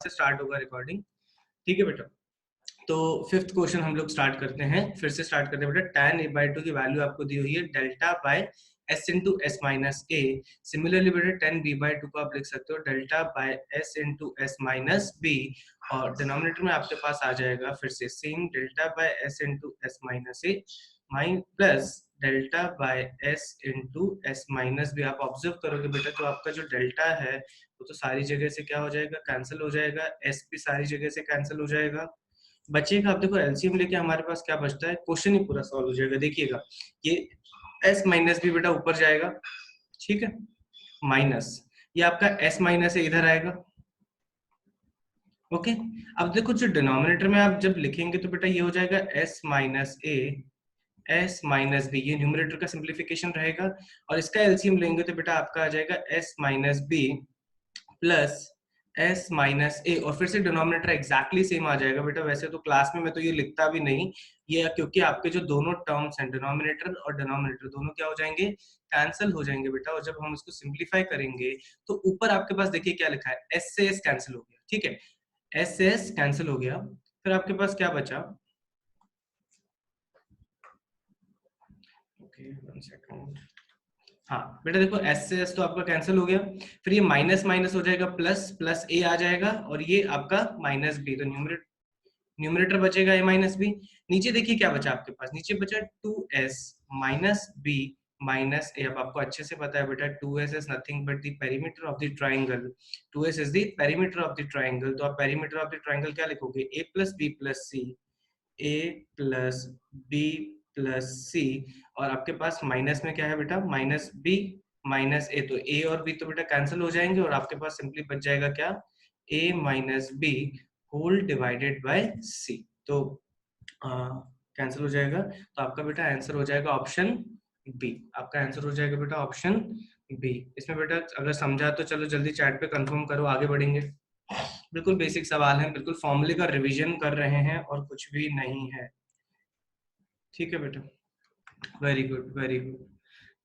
से स्टार्ट होगा रिकॉर्डिंग। ठीक है बेटा, तो फिफ्थ क्वेश्चन हम लोग स्टार्ट करते हैं, फिर से स्टार्ट करते हैं बेटा। tan a/2 की वैल्यू आपको दी हुई है delta by s into S minus A. Similarly बेटा tan b/2 को आप लिख सकते हो delta by s into S minus B, और डिनोमिनेटर में आपके पास आ जाएगा फिर से same delta by s into S minus A mine plus delta by s into S minus B. आप ऑब्जर्व करोगे बेटा, तो आपका जो डेल्टा है वो तो सारी जगह से क्या हो जाएगा, कैंसिल हो जाएगा, s भी सारी जगह से कैंसिल हो जाएगा, बचेगा। आप देखो एलसीएम लेके हमारे पास क्या बचता है, क्वेश्चन ही पूरा सॉल्व हो जाएगा। देखिएगा ये s माइनस भी बेटा ऊपर जाएगा, ठीक है, माइनस ये आपका s माइनस इधर आएगा। ओके, अब देखो जो डिनोमिनेटर में आप जब लिखेंगे तो बेटा ये हो जाएगा s minus A s minus B, ये न्यूमरेटर का सिंप्लीफिकेशन रहेगा, और इसका एलसीएम लेंगे तो बेटा आपका आ जाएगा s minus B plus s minus A, और फिर से डिनोमिनेटर एग्जैक्टली सेम आ जाएगा बेटा। वैसे तो क्लास में मैं तो ये लिखता भी नहीं ये, क्योंकि आपके जो दोनों टर्म्स हैं डिनोमिनेटर और डिनोमिनेटर दोनों क्या हो जाएंगे, कैंसिल हो जाएंगे बेटा। और जब हम इसको सिंप्लीफाई करेंगे तो ऊपर आपके पास देखिए क्या लिखा है, s से s कैंसिल हो गया, ठीक है, s से s कैंसिल हो गया, फिर आपके पास क्या बचा, ओके वन सेकंड, हाँ बेटा देखो s से s तो आपका कैंसिल हो गया, फिर ये माइनस माइनस हो जाएगा प्लस, प्लस a आ जाएगा, और ये आपका माइनस b, तो न्यूमरेटर बचेगा a माइनस बी। नीचे देखिए क्या बचा आपके पास, नीचे बचा 2s माइनस बी माइनस ए। अब आपको अच्छे से पता है बेटा 2s is nothing but the perimeter of the triangle, 2s is the perimeter of the triangle, तो आप पेरीमीटर ऑफ द ट्राइंगल क्या लिखोगे, a plus B plus C, a plus B plus C, और आपके पास माइनस में क्या है बेटा, माइनस बी माइनस ए, तो a और b तो बेटा कैंसिल हो जाएंगे, और आपके पास सिंपली बच जाएगा क्या, a minus B whole divided by C, तो कैंसिल हो जाएगा, तो आपका बेटा आंसर हो जाएगा ऑप्शन बी, आपका आंसर हो जाएगा बेटा ऑप्शन बी। इसमें बेटा अगर समझा तो चलो जल्दी चैट पे कंफर्म करो, आगे बढ़ेंगे। बिल्कुल बेसिक सवाल है, बिल्कुल फॉर्मूले का रिवीजन कर रहे हैं और कुछ भी नहीं है, ठीक है बेटा, वेरी गुड वेरी गुड।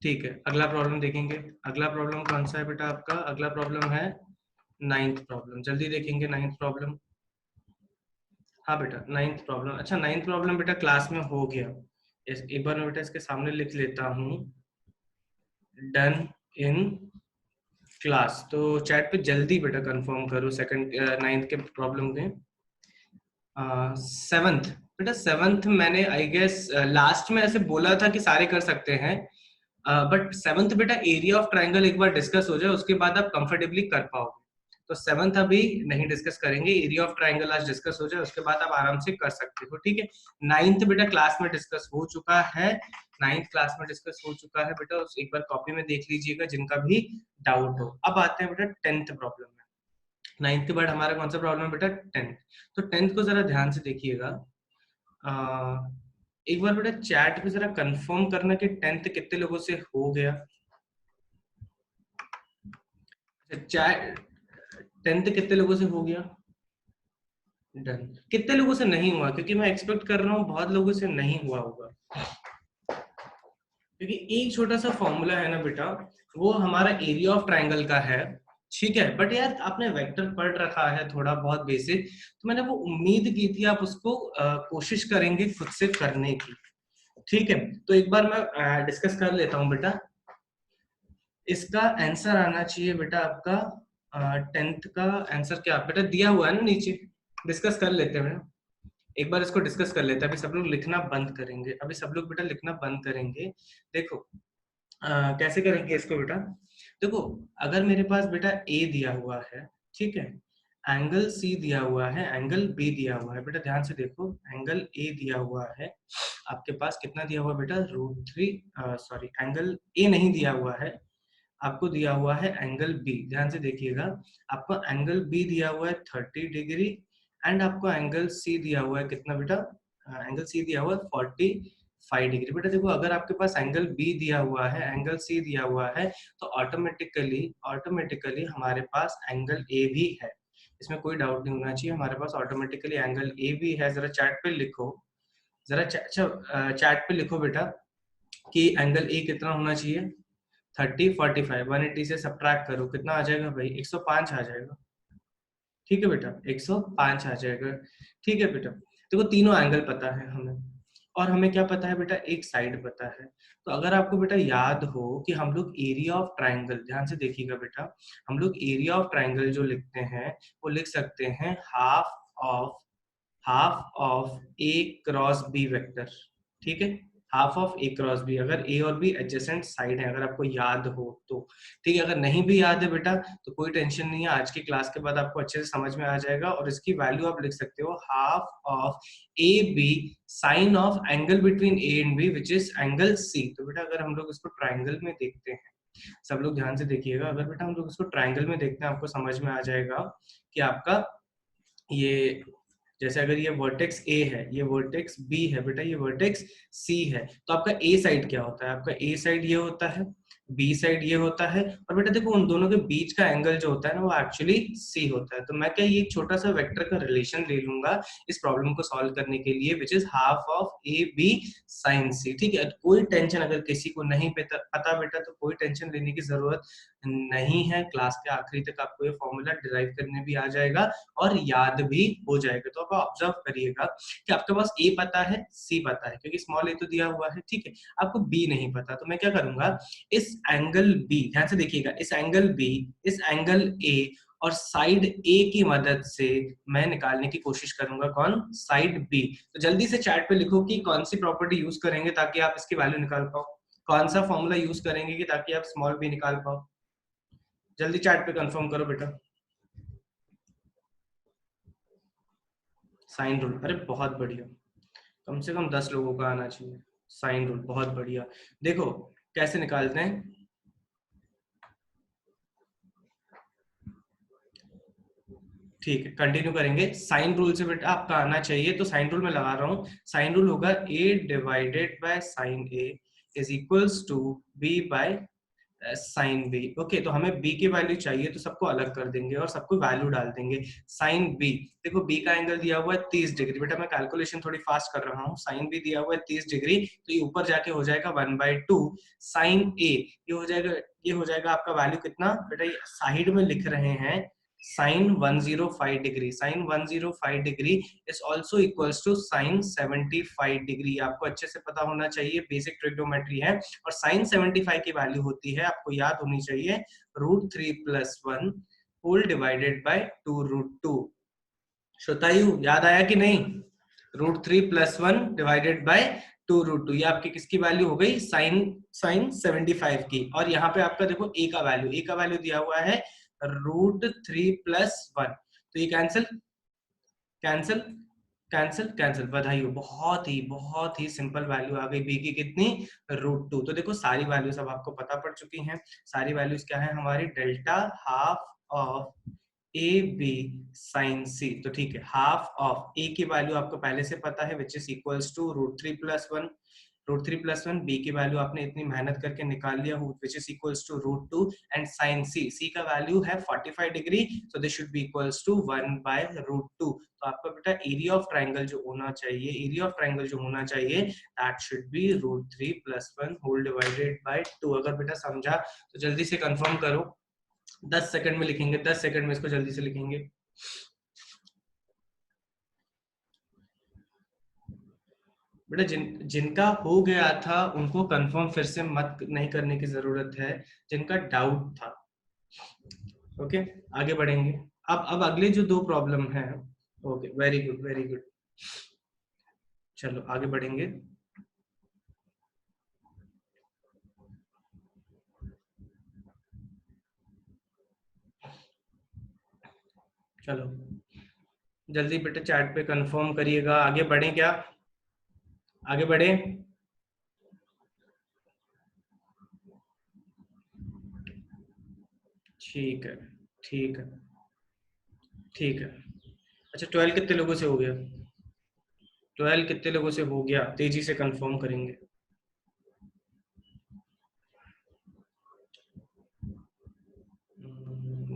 ठीक है, अगला प्रॉब्लम देखेंगे। अगला प्रॉब्लम कौन सा है बेटा आपका, अगला प्रॉब्लम है नाइन्थ प्रॉब्लम, जल्दी देखेंगे नाइन्थ प्रॉब्लम। हाँ बेटा नाइन्थ प्रॉब्लम, अच्छा नाइन्थ प्रॉब्लम बेटा क्लास में हो गया, एक बार मैं बेटा इसके सामने लिख लेता हूँ, डन इन क्लास, तो चैट पे जल्दी बेटा कंफर्म करो सेकंड नाइन्थ के प्रॉब्लम में। सेवंथ बेटा, सेवंथ मैंने आई गेस लास्ट में ऐसे बोला था कि सारे कर सकते हैं, बट सेवंथ बेटा एरिया ऑफ ट्राइंगल एक बार डिस्कस हो जाए उसके बाद आप कंफर्टेबली कर पाओगे, तो सेवंथ अभी नहीं डिस्कस करेंगे, एरिया ऑफ ट्राइंगल आज डिस्कस हो जाए उसके बाद आप आराम से कर सकते हो, ठीक है। नाइन्थ बेटा क्लास में डिस्कस हो चुका है, नाइन्थ क्लास में डिस्कस हो चुका है बेटा, एक बार कॉपी में देख लीजिएगा जिनका भी डाउट हो। अब आते हैं बेटा टेंथ प्रॉब्लम में। नाइन्थ के बाद हमारा कौन सा प्रॉब्लम है बेटा, टेंथ। तो टेंथ को जरा ध्यान से देखिएगा, एक बार बेटा चैट पे जरा कंफर्म करना कि टेंथ कितने लोगों से हो गया, चैट टेंथ कितने लोगों से हो गया, डन। कितने लोगों से नहीं हुआ, क्योंकि मैं एक्सपेक्ट कर रहा हूँ बहुत लोगों से नहीं हुआ होगा, क्योंकि एक छोटा सा फॉर्मूला है ना बेटा, वो हमारा एरिया ऑफ ट्राइंगल का है, ठीक है, बट यार आपने वेक्टर पढ़ रखा है थोड़ा बहुत बेसिक, तो मैंने वो उम्मीद की थी आप उसको कोशिश करेंगे खुद से करने की, ठीक है। तो एक बार मैं डिस्कस कर लेता हूँ बेटा, इसका आंसर आना चाहिए बेटा आपका, टेंथ का आंसर क्या बेटा दिया हुआ है ना नीचे, डिस्कस कर लेते हैं, एक बार इसको डिस्कस कर लेते हैं। अभी सब लोग लिखना बंद करेंगे, अभी सब लोग बेटा लिखना बंद करेंगे। देखो कैसे करेंगे इसको बेटा, देखो अगर मेरे पास बेटा ए दिया हुआ है, ठीक है, एंगल सी दिया हुआ है, एंगल बी दिया हुआ है, बेटा ध्यान से देखो, एंगल ए दिया हुआ है आपके पास, कितना दिया हुआ बेटा, √3, सॉरी एंगल ए नहीं दिया हुआ है, आपको दिया हुआ है एंगल बी, ध्यान से देखिएगा, आपको एंगल बी दिया हुआ है 30 डिग्री, एंड आपको एंगल सी दिया हुआ है कितना बेटा, एंगल सी दिया हुआ है 45 डिग्री। बेटा देखो अगर आपके पास एंगल बी दिया हुआ है, एंगल सी दिया हुआ है, तो ऑटोमेटिकली हमारे पास एंगल ए भी है, इसमें कोई डाउट नहीं होना चाहिए, हमारे पास ऑटोमेटिकली एंगल ए भी है। जरा चैट पे लिखो, जरा चैट पे लिखो बेटा कि एंगल ए कितना होना चाहिए, 30 45 180 से सब्ट्रैक्ट करो, कितना आ जाएगा भाई, 105 आ जाएगा, ठीक है बेटा, 105 आ जाएगा। ठीक है बेटा, देखो तीनों एंगल पता है हमें, और हमें क्या पता है बेटा, एक साइड पता है। तो अगर आपको बेटा याद हो कि हम लोग एरिया ऑफ ट्राइंगल, ध्यान से देखिएगा बेटा, हम लोग एरिया ऑफ ट्राइंगल जो लिखते हैं वो लिख सकते हैं half of A cross B vector. ठीक है, half of A cross B, अगर ए और बी एडजेसेंट साइड है, अगर आपको याद हो तो। ठीक है, अगर नहीं भी याद है बेटा तो कोई टेंशन नहीं है, आज की क्लास के बाद आपको अच्छे से समझ में आ जाएगा, और इसकी वैल्यू आप लिख सकते हो half of A B sine of angle between A and B which is angle C. तो बेटा अगर हम लोग इसको ट्राइंगल में देखते हैं, सब लोग ध्यान से देखिएगा, अगर बेटा हम लोग इसको ट्राइंगल में देखते हैं, आपको समझ में आ जाएगा कि आपका ये, जैसे अगर ये वर्टेक्स ए है, ये वर्टेक्स बी है बेटा, ये वर्टेक्स सी है, तो आपका ए साइड क्या होता है, आपका ए साइड ये होता है, बी साइड ये होता है, और बेटा देखो उन दोनों के बीच का एंगल जो होता है ना वो एक्चुअली सी होता है। तो मैं क्या ये छोटा सा वेक्टर का रिलेशन ले लूंगा इस प्रॉब्लम को सॉल्व करने के लिए, which is half of A B sine C. ठीक है, कोई टेंशन अगर किसी को नहीं पता बेटा तो कोई टेंशन लेने की जरूरत नहीं है, क्लास के आखिरी तक आपको ये फॉर्मूला डिराइव करने भी आ जाएगा और याद भी हो जाएगा। तो आप ऑब्जर्व करिएगा कि आपके पास ए पता है, सी पता है, क्योंकि स्मॉल ए तो दिया हुआ है। ठीक है, आपको बी नहीं पता, तो मैं क्या करूंगा, इस एंगल बी, ध्यान से देखिएगा, इस एंगल बी, इस एंगल ए और साइड ए की मदद से मैं निकालने की कोशिश करूंगा कौन, साइड बी। तो जल्दी से चैट पे लिखो कि कौन सी प्रॉपर्टी यूज करेंगे ताकि आप इसकी वैल्यू निकाल पाओ, कौन सा फॉर्मूला यूज करेंगे कि ताकि आप स्मॉल बी निकाल पाओ। जल्दी चैट पे कंफर्म करो बेटा। साइन रूल, अरे बहुत बढ़िया, कम से कम 10 लोगों का आना चाहिए। साइन रूल बहुत बढ़िया, देखो कैसे निकालते हैं। ठीक है, कंटिन्यू करेंगे। साइन रूल से बेटा आपका आना चाहिए, तो साइन रूल में लगा रहा हूँ। साइन रूल होगा a divided by sine a is equals to b by sine B. Okay, तो हमें b की वैल्यू चाहिए, तो सबको अलग कर देंगे और सबको वैल्यू डाल देंगे। साइन b, देखो b का एंगल दिया हुआ है 30 डिग्री, बेटा मैं कैलकुलेशन थोड़ी फास्ट कर रहा हूँ। साइन b दिया हुआ है 30 डिग्री, तो ये ऊपर जाके हो जाएगा 1/2 साइन a, ये हो जाएगा आपका वैल्यू कितना बेटा, ये साइड में लिख रहे हैं sine 105 degree, sine 105 degree is also equals to sine 75 degree. आपको अच्छे से पता होना चाहिए, बेसिक ट्रिग्नोमेट्री है, और साइन 75 की वैल्यू होती है, आपको याद होनी चाहिए, √3+1 होल डिवाइडेड बाय 2√2। श्रोतायु याद आया कि नहीं, √3+1 डिवाइडेड बाय 2√2, ये आपकी किसकी वैल्यू हो गई, साइन 75 की। और यहाँ पे आपका देखो ए का वैल्यू दिया हुआ है √3+1, तो ये कैंसिल कैंसिल कैंसिल कैंसिल, बधाई हो, बहुत ही सिंपल वैल्यू आ गई बी की, कितनी, √2। तो देखो सारी वैल्यूज अब आपको पता पड़ चुकी हैं। सारी वैल्यूज क्या है हमारी, delta half of A B sine C. तो ठीक है, हाफ ऑफ ए की वैल्यू आपको पहले से पता है which is equals to √3+1, √3+1 B की वैल्यू आपने इतनी मेहनत करके निकाल लिया, which is equals to √2, and sine C का वैल्यू है 45 degree, so this should be equals to 1/√2। तो आपका बेटा एरिया ऑफ ट्राइंगल जो होना चाहिए, that should be √3+1 whole divided by 2। अगर बेटा समझा तो जल्दी से कंफर्म करो, 10 सेकंड में लिखेंगे, 10 सेकंड में इसको जल्दी से लिखेंगे। बेटा जिनका हो गया था उनको कंफर्म फिर से मत नहीं करने की जरूरत है, जिनका डाउट था। ओके, आगे बढ़ेंगे। अब अगले जो दो प्रॉब्लम है, okay very good very good, चलो आगे बढ़ेंगे। चलो जल्दी बेटा चैट पे कंफर्म करिएगा, आगे बढ़े क्या, आगे बढ़े। ठीक है ठीक है ठीक है। अच्छा 12 कितने लोगों से हो गया, 12 कितने लोगों से हो गया, तेजी से कंफर्म करेंगे।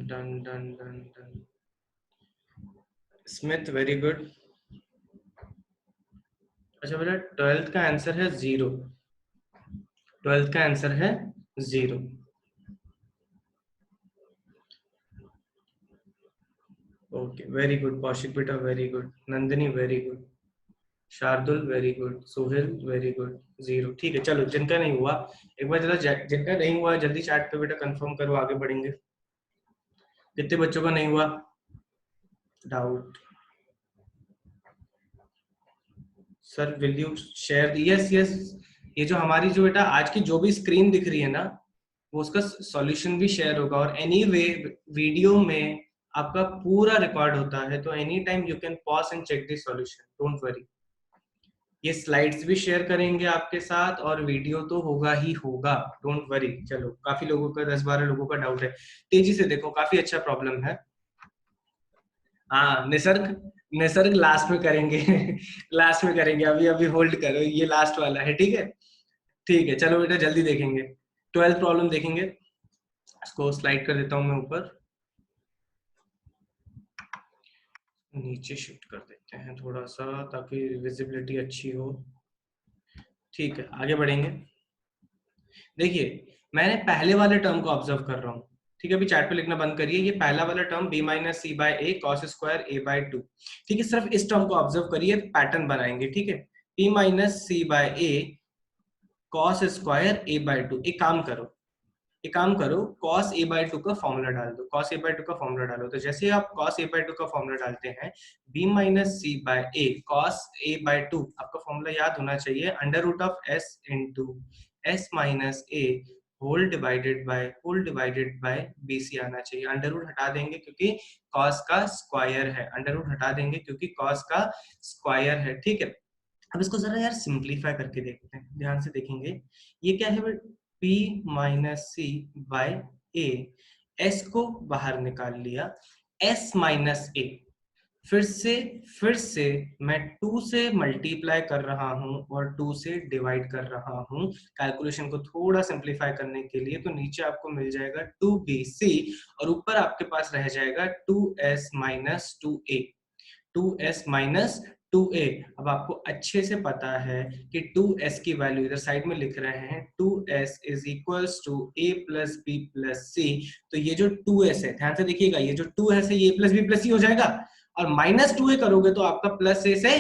Done done done done, Smith very good. अच्छा बेटा 12th का आंसर है 0, 12th का आंसर है 0। ओके, वेरी गुड कौशिक बेटा, very good. Nandini very good. Shardul very good. Sohail very good. 0। ठीक है, चलो जिनका नहीं हुआ एक बार जरा जिनका नहीं हुआ जल्दी चैट पे बेटा कंफर्म करो, आगे बढ़ेंगे। कितने बच्चों का नहीं हुआ? Doubt. Sir will you share? Yes yes. ये जो हमारी जो बेटा आज की जो भी स्क्रीन दिख रही है ना, वो उसका सॉल्यूशन भी शेयर होगा। और एनीवे वीडियो में आपका पूरा रिकॉर्ड होता है, तो any time you can pause and check the solution, don't worry. ये स्लाइड्स भी शेयर करेंगे आपके साथ और वीडियो तो होगा ही होगा, डोंट वरी। चलो, काफी लोगों का 10-12 लोगों का डाउट है, तेजी से देखो, काफी अच्छा प्रॉब्लम है। हाँ निसर्ग, निसर्ग लास्ट में करेंगे लास्ट में करेंगे, अभी अभी होल्ड करो, ये लास्ट वाला है, ठीक है। ठीक है, चलो बेटा जल्दी देखेंगे। 12th प्रॉब्लम देखेंगे। इसको स्लाइड कर देता हूँ मैं ऊपर, नीचे शिफ्ट कर देते हैं थोड़ा सा ताकि विजिबिलिटी अच्छी हो। ठीक है, आगे बढ़ेंगे। देखिए, मैंने पहले वाले टर्म को ऑब्जर्व कर रहा हूँ, ठीक है। अभी चैट पे लिखना बंद करिए। ये पहला वाला term b minus C by A cos square A by 2, ठीक है। सिर्फ इस टर्म को ऑब्जर्व करिए, पैटर्न बनाएंगे, ठीक है। b minus C by A cos square A by 2। एक काम करो, एक काम करो, cos a by 2 का फॉर्मूला डाल दो। cos a by 2 का फॉर्मूला डालो, तो जैसे आप cos a by 2 का फॉर्मूला डालते हैं, b minus C by A cos a by 2, आपका फॉर्मूला याद होना चाहिए, under root of s into s minus a whole divided by bc आना चाहिए। अंडर रूट हटा देंगे क्योंकि cos का स्क्वायर है, अंडर रूट हटा देंगे क्योंकि cos का स्क्वायर है, ठीक है। अब इसको जरा यार सिंप्लीफाई करके देखते हैं, ध्यान से देखेंगे। ये क्या है? p minus C by A, s को बाहर निकाल लिया, s माइनस ए, फिर से मैं 2 से मल्टीप्लाई कर रहा हूं और 2 से डिवाइड कर रहा हूं कैलकुलेशन को थोड़ा सिंप्लीफाई करने के लिए। तो नीचे आपको मिल जाएगा 2bc और ऊपर आपके पास रह जाएगा 2s minus 2a, 2s minus 2a। अब आपको अच्छे से पता है कि 2s की वैल्यू इधर साइड में लिख रहे हैं, 2s is equals to a plus b plus c। तो ये जो 2s है, ध्यान से देखिएगा, ये जो 2s है ये a plus b plus c हो जाएगा, और माइनस 2a करोगे तो आपका प्लस a से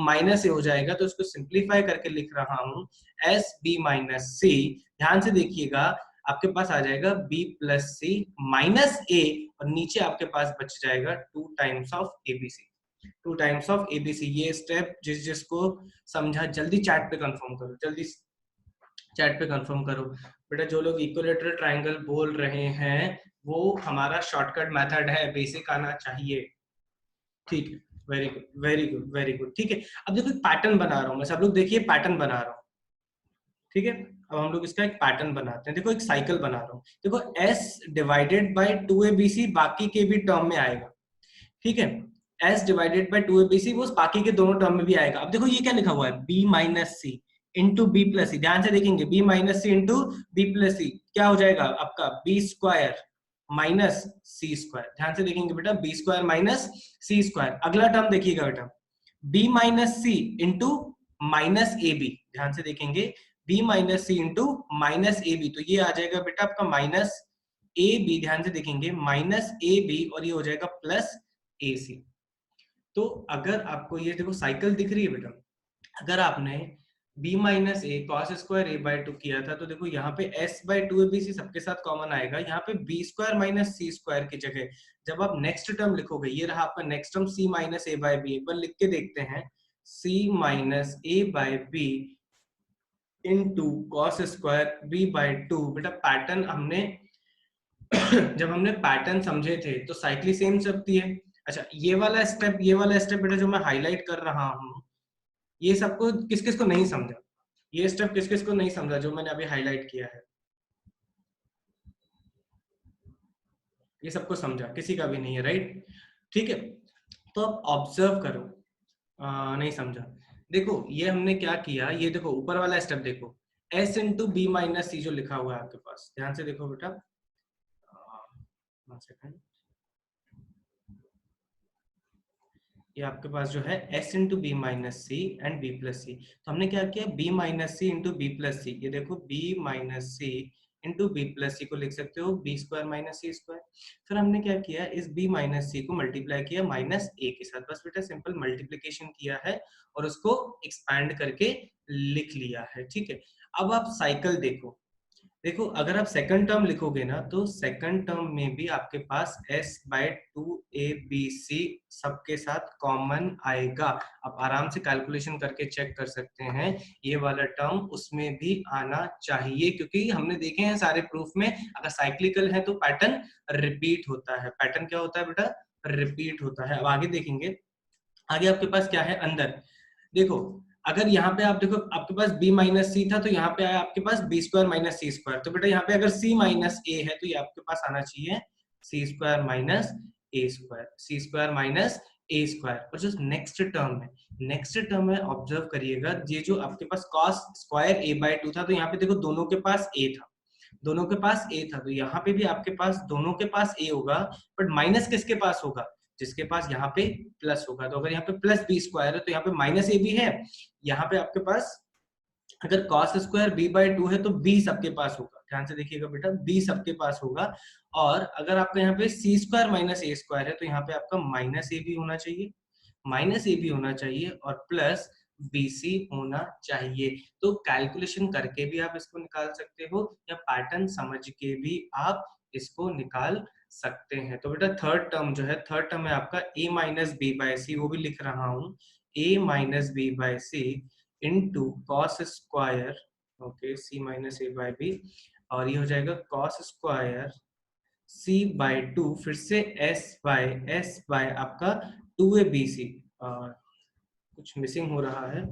माइनस a हो जाएगा। तो इसको सिंप्लीफाई करके लिख रहा हूं s b माइनस c। ध्यान से देखिएगा, आपके पास आ जाएगा b plus c minus a, और नीचे आपके पास बच जाएगा 2 times of abc, 2 times of ABC. ये स्टेप जिसको समझा जल्दी चैट पे कंफर्म करो, जल्दी चैट पे कंफर्म करो। बेटा जो लोग इक्विलेटरल ट्रायंगल बोल रहे हैं वो हमारा शॉर्टकट मेथड है, बेसिक आना चाहिए, ठीक है। Very good very good very good, ठीक है। अब देखो एक पैटर्न बना रहा हूँ मैं, सब लोग देखिए पैटर्न बना रहा हूँ, ठीक है। अब हम लोग इसका एक पैटर्न बनाते हैं। देखो एक साइकिल बना रहा हूँ, देखो s डिवाइडेड बाय 2abc बाकी के भी टर्म में आएगा, ठीक है। s डिवाइडेड बाय 2abc वो बाकी के दोनों टर्म में भी आएगा। अब देखो ये क्या लिखा हुआ है, b minus C into B plus C. ध्यान से देखेंगे, b minus C into B plus C क्या हो जाएगा आपका, B square minus C square. ध्यान से देखेंगे बेटा, B square minus C square. अगला टर्म देखिएगा बेटा, b minus C into minus A B. ध्यान से देखेंगे, b minus C into minus A B, तो ये आ जाएगा बेटा आपका माइनस ए बी। ध्यान से देखेंगे, माइनस ए बी और ये हो जाएगा प्लस ए सी। तो अगर आपको ये देखो साइकिल दिख रही है बेटा, अगर आपने b minus A cos square A by 2 किया था, तो देखो यहाँ पे s बाय 2abc सबके साथ कॉमन आएगा, यहाँ पे b square minus C square की जगह जब आप नेक्स्ट टर्म लिखोगे, ये रहा आपका next term c minus A by B. एक बार लिख के देखते हैं, c minus A by B into cos square b by 2। बेटा पैटर्न हमने जब हमने पैटर्न समझे थे तो साइकिल सेम चलती है। अच्छा ये वाला स्टेप बेटा जो मैं हाईलाइट कर रहा हूँ, ये सबको किस किस को नहीं समझा, ये स्टेप किस किस को नहीं समझा जो मैंने अभी हाईलाइट किया है, ये सबको समझा, किसी का भी नहीं है, राइट, ठीक है। तो अब ऑब्जर्व करो, नहीं समझा। देखो ये हमने क्या किया, ये देखो ऊपर वाला स्टेप देखो, s इंटू बी माइनस सी जो लिखा हुआ है आपके पास, ध्यान से देखो बेटा, 1 सेकंड, ये आपके पास जो है s into B minus C and b plus C. तो हमने क्या किया, b minus C into B plus C, ये देखो b minus C into B plus C को लिख सकते हो B square minus C square. फिर हमने क्या किया, इस बी माइनस सी को मल्टीप्लाई किया माइनस ए के साथ, बस बेटा सिंपल मल्टीप्लीकेशन किया है और उसको एक्सपैंड करके लिख लिया है, ठीक है। अब आप साइकिल देखो, देखो अगर आप सेकंड टर्म लिखोगे ना तो सेकंड टर्म में भी आपके पास s बाय 2abc सबके साथ कॉमन आएगा। आप आराम से कैलकुलेशन करके चेक कर सकते हैं, ये वाला टर्म उसमें भी आना चाहिए, क्योंकि हमने देखे हैं सारे प्रूफ में अगर साइक्लिकल है तो पैटर्न रिपीट होता है। पैटर्न क्या होता है बेटा, रिपीट होता है। अब आगे देखेंगे, आगे आपके पास क्या है अंदर, देखो अगर यहाँ पे आप देखो आपके पास b माइनस सी था तो यहाँ पे आया आपके पास B square minus C square, तो बेटा यहाँ पे अगर c माइनस ए है तो ये आपके पास आना चाहिए सी स्क्वायर माइनस ए स्क्वायर, सी स्क्वायर माइनस ए स्क्वायर। और जो नेक्स्ट टर्म है, नेक्स्ट टर्म है ऑब्जर्व करिएगा, ये जो आपके पास cos स्क्वायर a बाय 2 था, तो यहाँ पे देखो दोनों के पास a था, दोनों के पास a था, तो यहाँ पे भी आपके पास दोनों के पास a होगा, बट माइनस किसके पास होगा, जिसके पास यहाँ पे प्लस होगा। तो अगर यहाँ पे प्लस बी स्क्वायर है तो यहाँ पे माइनस ए भी है, यहाँ पे आपके पास अगर cos स्क्वायर b बाय 2 है तो b सबके पास होगा, ध्यान से देखिएगा बेटा b सबके पास होगा। और अगर आपका यहाँ पे c स्क्वायर माइनस ए स्क्वायर है तो यहाँ पे आपका माइनस ए भी होना चाहिए, माइनस ए भी होना चाहिए और प्लस BC होना चाहिए। तो कैलकुलेशन करके भी आप इसको निकाल सकते हो या पैटर्न समझ के भी आप इसको निकाल सकते हैं। तो बेटा थर्ड टर्म जो है, थर्ड टर्म है आपका a minus B by C, वो भी लिख रहा हूँ a minus B by C into cos square, okay c minus A by B, और ये हो जाएगा कॉस स्क्वायर c बाय 2 फिर से s बाय आपका 2abc। कुछ मिसिंग हो रहा है,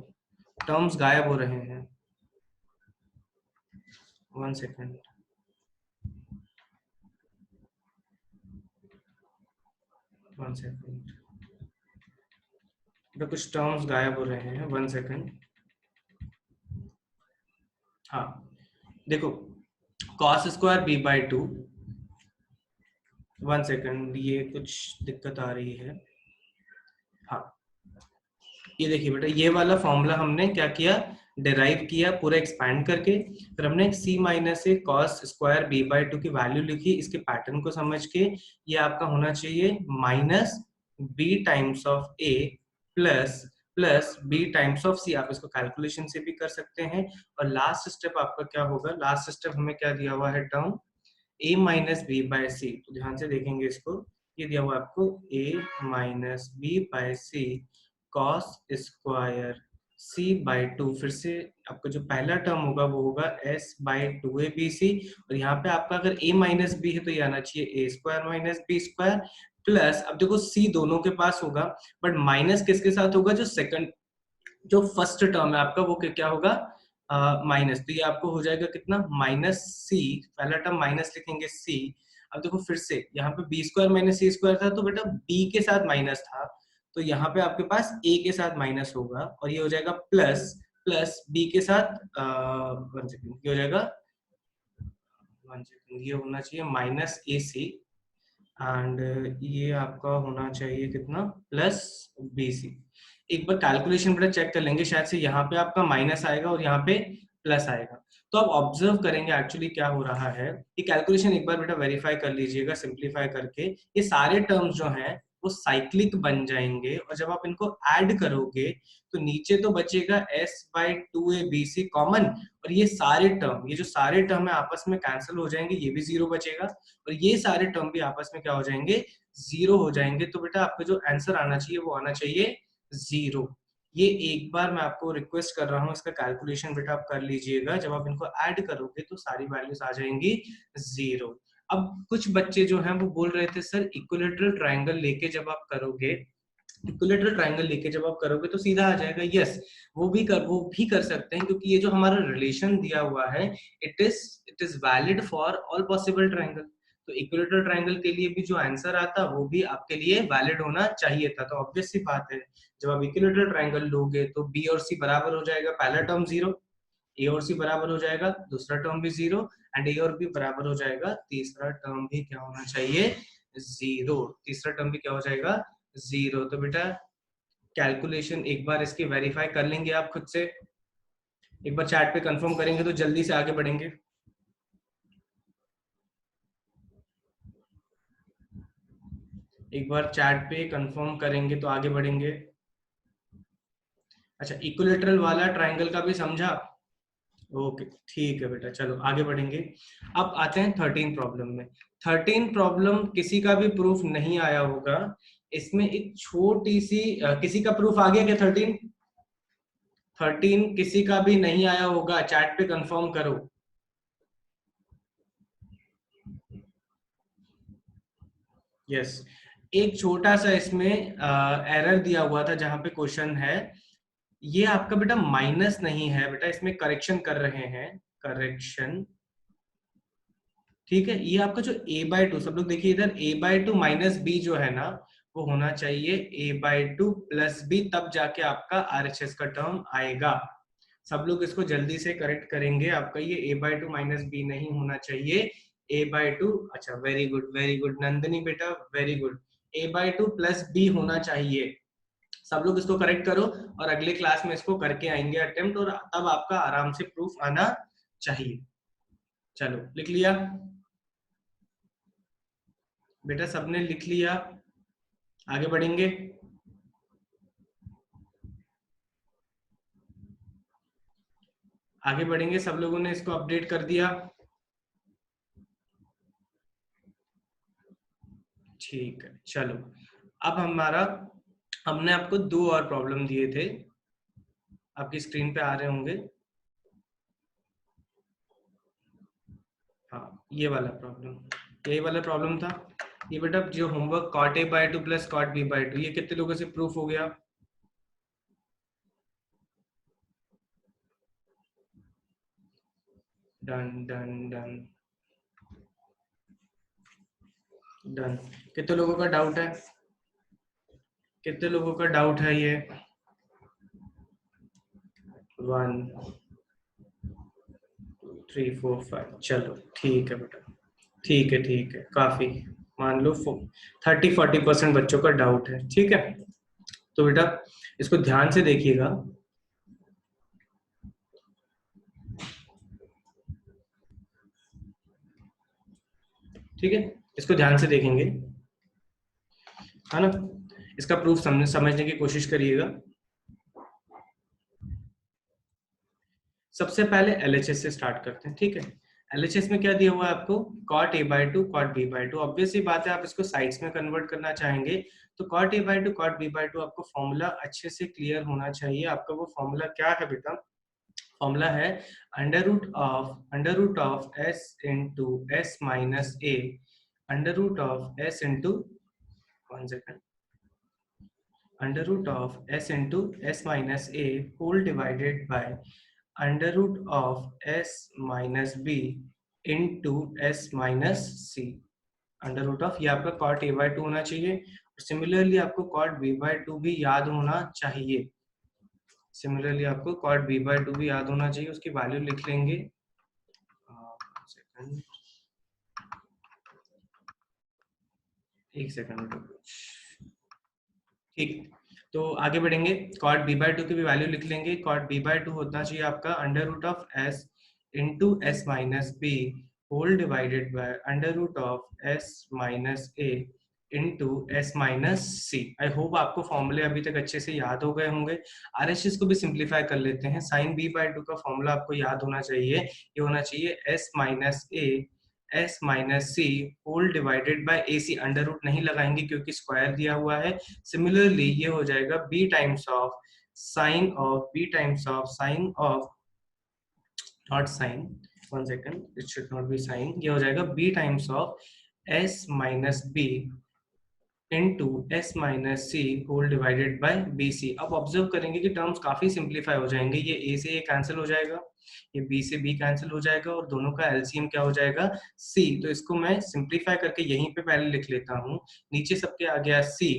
टर्म्स गायब हो रहे हैं, 1 सेकेंड, कुछ टर्म्स गायब हो रहे हैं, 1 सेकेंड। हाँ देखो cos square b by 2, 1 second, ये कुछ दिक्कत आ रही है। हाँ ये देखिए बेटा, ये वाला फॉर्मूला हमने क्या किया, डिराइव किया पूरा एक्सपैंड करके, फिर हमने c माइनस से cos स्क्वायर b बाय 2 की वैल्यू लिखी, इसके पैटर्न को समझ के ये आपका होना चाहिए minus b times of a plus b times of c। आप इसको कैलकुलेशन से भी कर सकते हैं। और लास्ट स्टेप आपका क्या होगा, लास्ट स्टेप हमें क्या दिया हुआ है term a minus B by C, तो ध्यान से देखेंगे इसको, ये दिया हुआ आपको a minus B by C cos square c by 2, फिर से आपका जो पहला टर्म होगा वो होगा s बाय 2abc, और यहाँ पे आपका अगर a माइनस बी है तो ये आना चाहिए a square minus B square plus, अब देखो c दोनों के पास होगा बट माइनस किसके साथ होगा, जो सेकंड जो फर्स्ट टर्म है आपका वो क्या होगा माइनस, तो ये आपको हो जाएगा कितना माइनस सी, पहला टर्म माइनस लिखेंगे सी। अब देखो फिर से यहाँ पे B square minus C square था, तो बेटा बी के साथ माइनस था, तो यहाँ पे आपके पास ए के साथ माइनस होगा और ये हो जाएगा प्लस प्लस बी के साथ 1 सेकेंड, ये हो जाएगा 1 सेकेंड, ये होना चाहिए माइनस ए सी एंड ये आपका होना चाहिए कितना प्लस बी सी। एक बार कैलकुलेशन बेटा चेक कर लेंगे, शायद से यहाँ पे आपका माइनस आएगा और यहाँ पे प्लस आएगा, तो आप ऑब्जर्व करेंगे एक्चुअली क्या हो रहा है। ये कैलकुलेशन एक बार बेटा वेरीफाई कर लीजिएगा सिंप्लीफाई करके, ये सारे टर्म्स जो हैं वो साइक्लिक बन जाएंगे और जब आप इनको ऐड करोगे तो नीचे तो बचेगा s बाय 2abc कॉमन, और ये सारे टर्म, ये जो सारे टर्म है आपस में कैंसिल हो जाएंगे, ये भी जीरो बचेगा और ये सारे टर्म भी आपस में क्या हो जाएंगे, जीरो हो जाएंगे। तो बेटा आपका जो आंसर आना चाहिए वो आना चाहिए जीरो। ये एक बार मैं आपको रिक्वेस्ट कर रहा हूँ, इसका कैलकुलेशन बेटा आप कर लीजिएगा, जब आप इनको ऐड करोगे तो सारी वैल्यूज आ जाएंगी जीरो। अब कुछ बच्चे जो हैं वो बोल रहे थे सर इक्विलेटरल ट्रायंगल लेके जब आप करोगे, इक्विलेटरल ट्रायंगल लेके जब आप करोगे तो सीधा आ जाएगा, यस वो भी कर सकते हैं, क्योंकि ये जो हमारा रिलेशन दिया हुआ है it is valid for all possible triangle, तो इक्विलेटरल ट्रायंगल के लिए भी जो आंसर आता वो भी आपके लिए वैलिड होना चाहिए था। तो ऑब्वियस सी बात है जब आप इक्विलेटरल ट्रायंगल लोगे तो बी और सी बराबर हो जाएगा, पहला टर्म जीरो, ए और सी बराबर हो जाएगा, दूसरा टर्म भी जीरो एंड ए और बी बराबर हो जाएगा, तीसरा टर्म भी क्या होना चाहिए जीरो, तीसरा टर्म भी क्या हो जाएगा जीरो। तो बेटा कैलकुलेशन एक बार इसकी वेरीफाई कर लेंगे आप खुद से, एक बार चैट पे कंफर्म करेंगे तो जल्दी से आगे बढ़ेंगे। एक बार चैट पे कंफर्म करेंगे तो आगे बढ़ेंगे। अच्छा, इक्विलेटरल वाला ट्रायंगल का भी समझा? ओके, ठीक है बेटा, चलो आगे बढ़ेंगे। अब आते हैं 13 प्रॉब्लम में। 13 प्रॉब्लम किसी का भी प्रूफ नहीं आया होगा। इसमें एक छोटी सी किसी का प्रूफ आ गया क्या? 13 किसी का भी नहीं आया होगा, चैट पे कंफर्म करो। यस, एक छोटा सा इसमें एरर दिया हुआ था जहां पे क्वेश्चन है, ये आपका बेटा माइनस नहीं है बेटा, इसमें करेक्शन कर रहे हैं, करेक्शन। ठीक है, ये आपका जो a/2, सब लोग देखिए इधर a/2 माइनस बी जो है ना, वो होना चाहिए a/2 प्लस बी, तब जाके आपका RHS का टर्म आएगा। सब लोग इसको जल्दी से करेक्ट करेंगे, आपका ये a/2 माइनस बी नहीं होना चाहिए, a/2। अच्छा, very good very good Nandini बेटा, very good. a/2 plus B होना चाहिए। सब लोग इसको करेक्ट करो और अगले क्लास में इसको करके आएंगे अटेम्प्ट, और तब आपका आराम से प्रूफ आना चाहिए। चलो, लिख लिया बेटा, सबने लिख लिया? आगे बढ़ेंगे। आगे बढ़ेंगे, सब लोगों ने इसको अपडेट कर दिया? ठीक है, चलो। अब हमने आपको 2 और प्रॉब्लम दिए थे, आपकी स्क्रीन पे आ रहे होंगे। हाँ, ये वाला प्रॉब्लम, यही वाला प्रॉब्लम था ये बेटा, जो homework cot a/2 plus cot b/2, ये कितने लोगों से प्रूफ हो गया? Done done done done. कितने लोगों का डाउट है? कितने लोगों का डाउट है ये? 1 2 3 4 5। चलो ठीक है बेटा, ठीक है ठीक है, काफी, मान लो 30-40% बच्चों का डाउट है। ठीक है, तो बेटा इसको ध्यान से देखिएगा। ठीक है, इसको ध्यान से देखेंगे, है ना? इसका प्रूफ समझने की कोशिश करिएगा। सबसे पहले LHS से स्टार्ट करते हैं। ठीक है, LHS में क्या दिया हुआ है आपको? cot a/2 cot b/2। Obvious ही बात है, आप इसको साइड्स में कन्वर्ट करना चाहेंगे तो cot a/2 cot b/2 आपको फॉर्मूला अच्छे से क्लियर होना चाहिए। आपका वो फॉर्मूला क्या है बेटा? फॉर्मूला है under root of s into s minus a, under root of s into, 1 second, under root of s into s minus a whole divided by under root of s minus b into s minus c। Under root of, ये आपका cot a/2 होना चाहिए, और similarly आपको cot b/2 भी याद होना चाहिए। सिमिलरली आपको cot b/2 भी याद होना चाहिए, उसकी वैल्यू लिख लेंगे। एक सेकंड, ठीक। तो आगे बढ़ेंगे, cot b/2 की भी वैल्यू लिख लेंगे। cot b/2 होना चाहिए आपका under root of s into s minus b whole divided by under root of s minus a into s minus c। I hope आपको फॉर्मूले अभी तक अच्छे से याद हो गए होंगे। RHS को भी सिंप्लीफाई कर लेते हैं। sin b/2 का फॉर्मूला आपको याद होना चाहिए, ये होना चाहिए s minus a s minus C whole divided by A C. Under root नहीं लगाएंगे क्योंकि स्क्वायर दिया हुआ है। सिमिलरली ये हो जाएगा b times of sine of, b times of sine of, not sine, 1 second, it should not be sine, ये हो जाएगा b times of s minus b into S minus C whole divided by B C. अब observe करेंगे कि terms काफी simplify हो जाएंगे, ये ए से ए कैंसिल हो जाएगा, ये बी से बी कैंसिल हो जाएगा, और दोनों का एलसीएम क्या हो जाएगा? सी। तो इसको मैं सिंप्लीफाई करके यहीं पे पहले लिख लेता हूँ। नीचे सबके आ गया सी,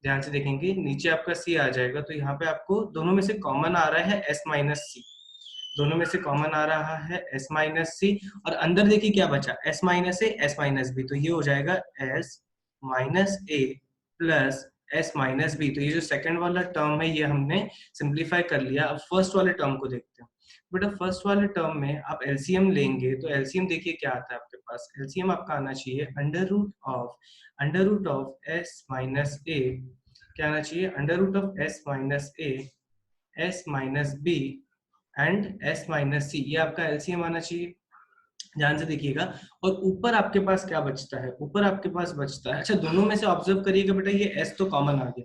ध्यान से देखेंगे, नीचे आपका सी आ जाएगा, तो यहाँ पे आपको दोनों में से कॉमन आ रहा है एस माइनस सी, दोनों में से कॉमन आ रहा है एस माइनस सी, और अंदर देखिए क्या बचा, S minus A S minus B, तो ये हो जाएगा S minus A plus S minus B. तो ये जो सेकंड वाला टर्म है ये हमने सिंप्लीफाई कर लिया। अब फर्स्ट वाले टर्म को देखते हैं। बेटा फर्स्ट वाले टर्म में आप एलसीएम लेंगे तो एलसीएम देखिए क्या आता है आपके पास, एलसीएम आपका आना चाहिए under root of S minus A, क्या आना चाहिए, under root of S minus A, S minus B and S minus C, ये आपका एलसीएम आना चाहिए। ध्यान से देखिएगा। और ऊपर आपके पास क्या बचता है, ऊपर आपके पास बचता है, अच्छा दोनों में से ऑब्जर्व करिएगा बेटा, ये एस तो कॉमन आ गया,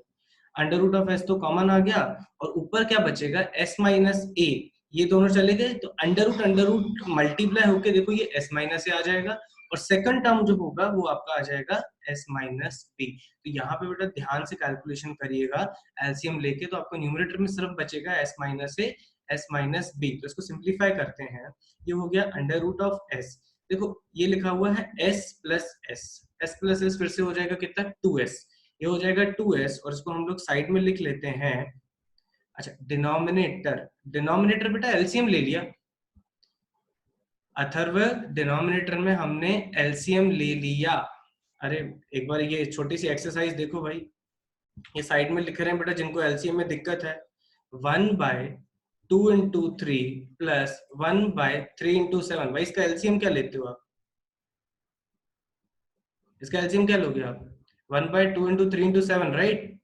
अंडर रूट ऑफ एस तो कॉमन आ गया, और ऊपर क्या बचेगा, एस माइनस ए, ये दोनों चले गए तो अंडर रूट मल्टीप्लाई होके देखो ये एस माइनस ए आ जाएगा, और सेकंड टर्म जो होगा वो आपका आ जाएगा एस माइनस बी। तो यहाँ पे बेटा ध्यान से कैलकुलेशन करिएगा, एलसीएम लेके तो आपको न्यूमरेटर में सिर्फ बचेगा S minus A, S minus B. तो इसको सिंप्लीफाई करते हैं, ये हो गया अंडर रूट ऑफ एस, देखो ये लिखा हुआ है S plus S, S plus S फिर से हो जाएगा कितना, 2s, ये हो जाएगा 2s, और इसको हम लोग साइड में लिख लेते हैं। अच्छा डिनोमिनेटर, डिनोमिनेटर बेटा एलसीएम ले लिया अथर्व, डिनोमिनेटर में हमने एलसीएम ले लिया। अरे एक बार ये छोटी सी एक्सरसाइज देखो भाई, ये साइड में लिख रहे हैं बेटा जिनको एलसीएम में दिक्कत है, 1/2 into 3 प्लस 1/3 into 7, भाई इसका एलसीएम क्या लेते हो आप, इसका एलसीएम क्या लोगे आप, 1/2 into 3 into 7, राइट।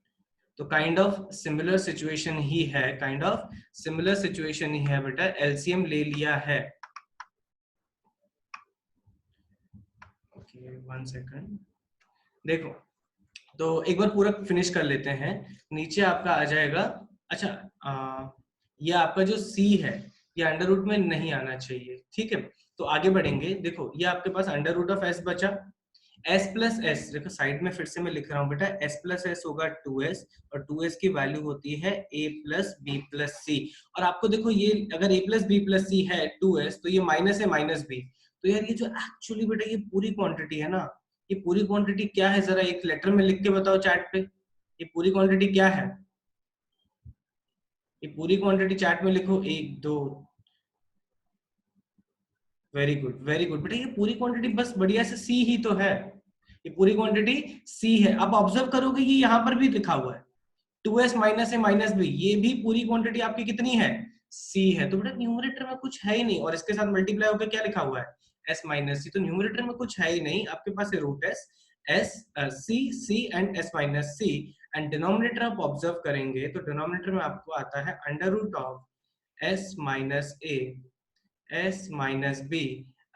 तो काइंड ऑफ सिमिलर सिचुएशन ही है, काइंड ऑफ सिमिलर सिचुएशन ही है बेटा, एलसीएम ले लिया है। ओके 1 सेकंड, देखो तो एक बार पूरा फिनिश कर लेते हैं, नीचे आपका आ जाएगा, अच्छा ये आपका जो c है ये अंडर रूट में नहीं आना चाहिए, ठीक है। तो आगे बढ़ेंगे, देखो ये आपके पास अंडर रूट ऑफ s बचा, s प्लस एस, देखो साइड में फिर से मैं लिख रहा हूँ बेटा, s प्लस एस होगा 2s, और 2s की वैल्यू होती है a plus B plus C, और आपको देखो ये अगर a प्लस बी प्लस सी है 2s, तो ये माइनस है माइनस बी, तो यार ये जो एक्चुअली बेटा ये पूरी क्वांटिटी है ना, ये पूरी क्वांटिटी क्या है, जरा एक लेटर में लिख के बताओ चैट पे, ये पूरी क्वांटिटी क्या है, ये पूरी क्वांटिटी चैट में लिखो, 1 2, वेरी गुड वेरी गुड बेटा, ये पूरी क्वांटिटी बस बढ़िया से सी ही तो है, ये पूरी क्वांटिटी सी है। अब ऑब्जर्व करोगे ये यहाँ पर भी लिखा हुआ है 2s minus A minus B, ये भी पूरी क्वांटिटी आपकी कितनी है, सी है, तो बेटा न्यूमरेटर में कुछ है ही नहीं, और इसके साथ मल्टीप्लाई होकर क्या लिखा हुआ है, s माइनस सी, तो न्यूमरेटर में कुछ है ही नहीं, आपके पास है root S C C and s minus C, and denominator आप ऑब्जर्व करेंगे तो डिनोमिनेटर में आपको आता है under root of s minus A, s minus B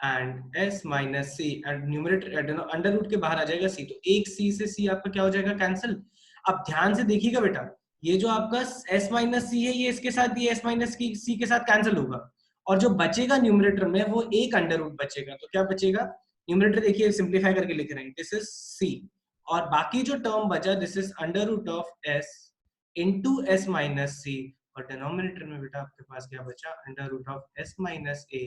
and s minus C, and numerator under root के बाहर आ जाएगा c, तो एक c से c आपका क्या हो जाएगा, कैंसिल। अब ध्यान से देखिएगा बेटा, ये जो आपका s माइनस सी है ये इसके साथ, ये s माइनस सी के साथ कैंसिल होगा, और जो बचेगा न्यूमरेटर में वो एक अंडर रूट बचेगा, तो क्या बचेगा, न्यूमरेटर देखिए सिंप्लीफाई करके लिख रहे हैं, दिस इज c, और बाकी जो टर्म बचा this is under root of s into s minus C, और डिनोमिनेटर में बेटा आपके पास क्या बचा, under root of s minus A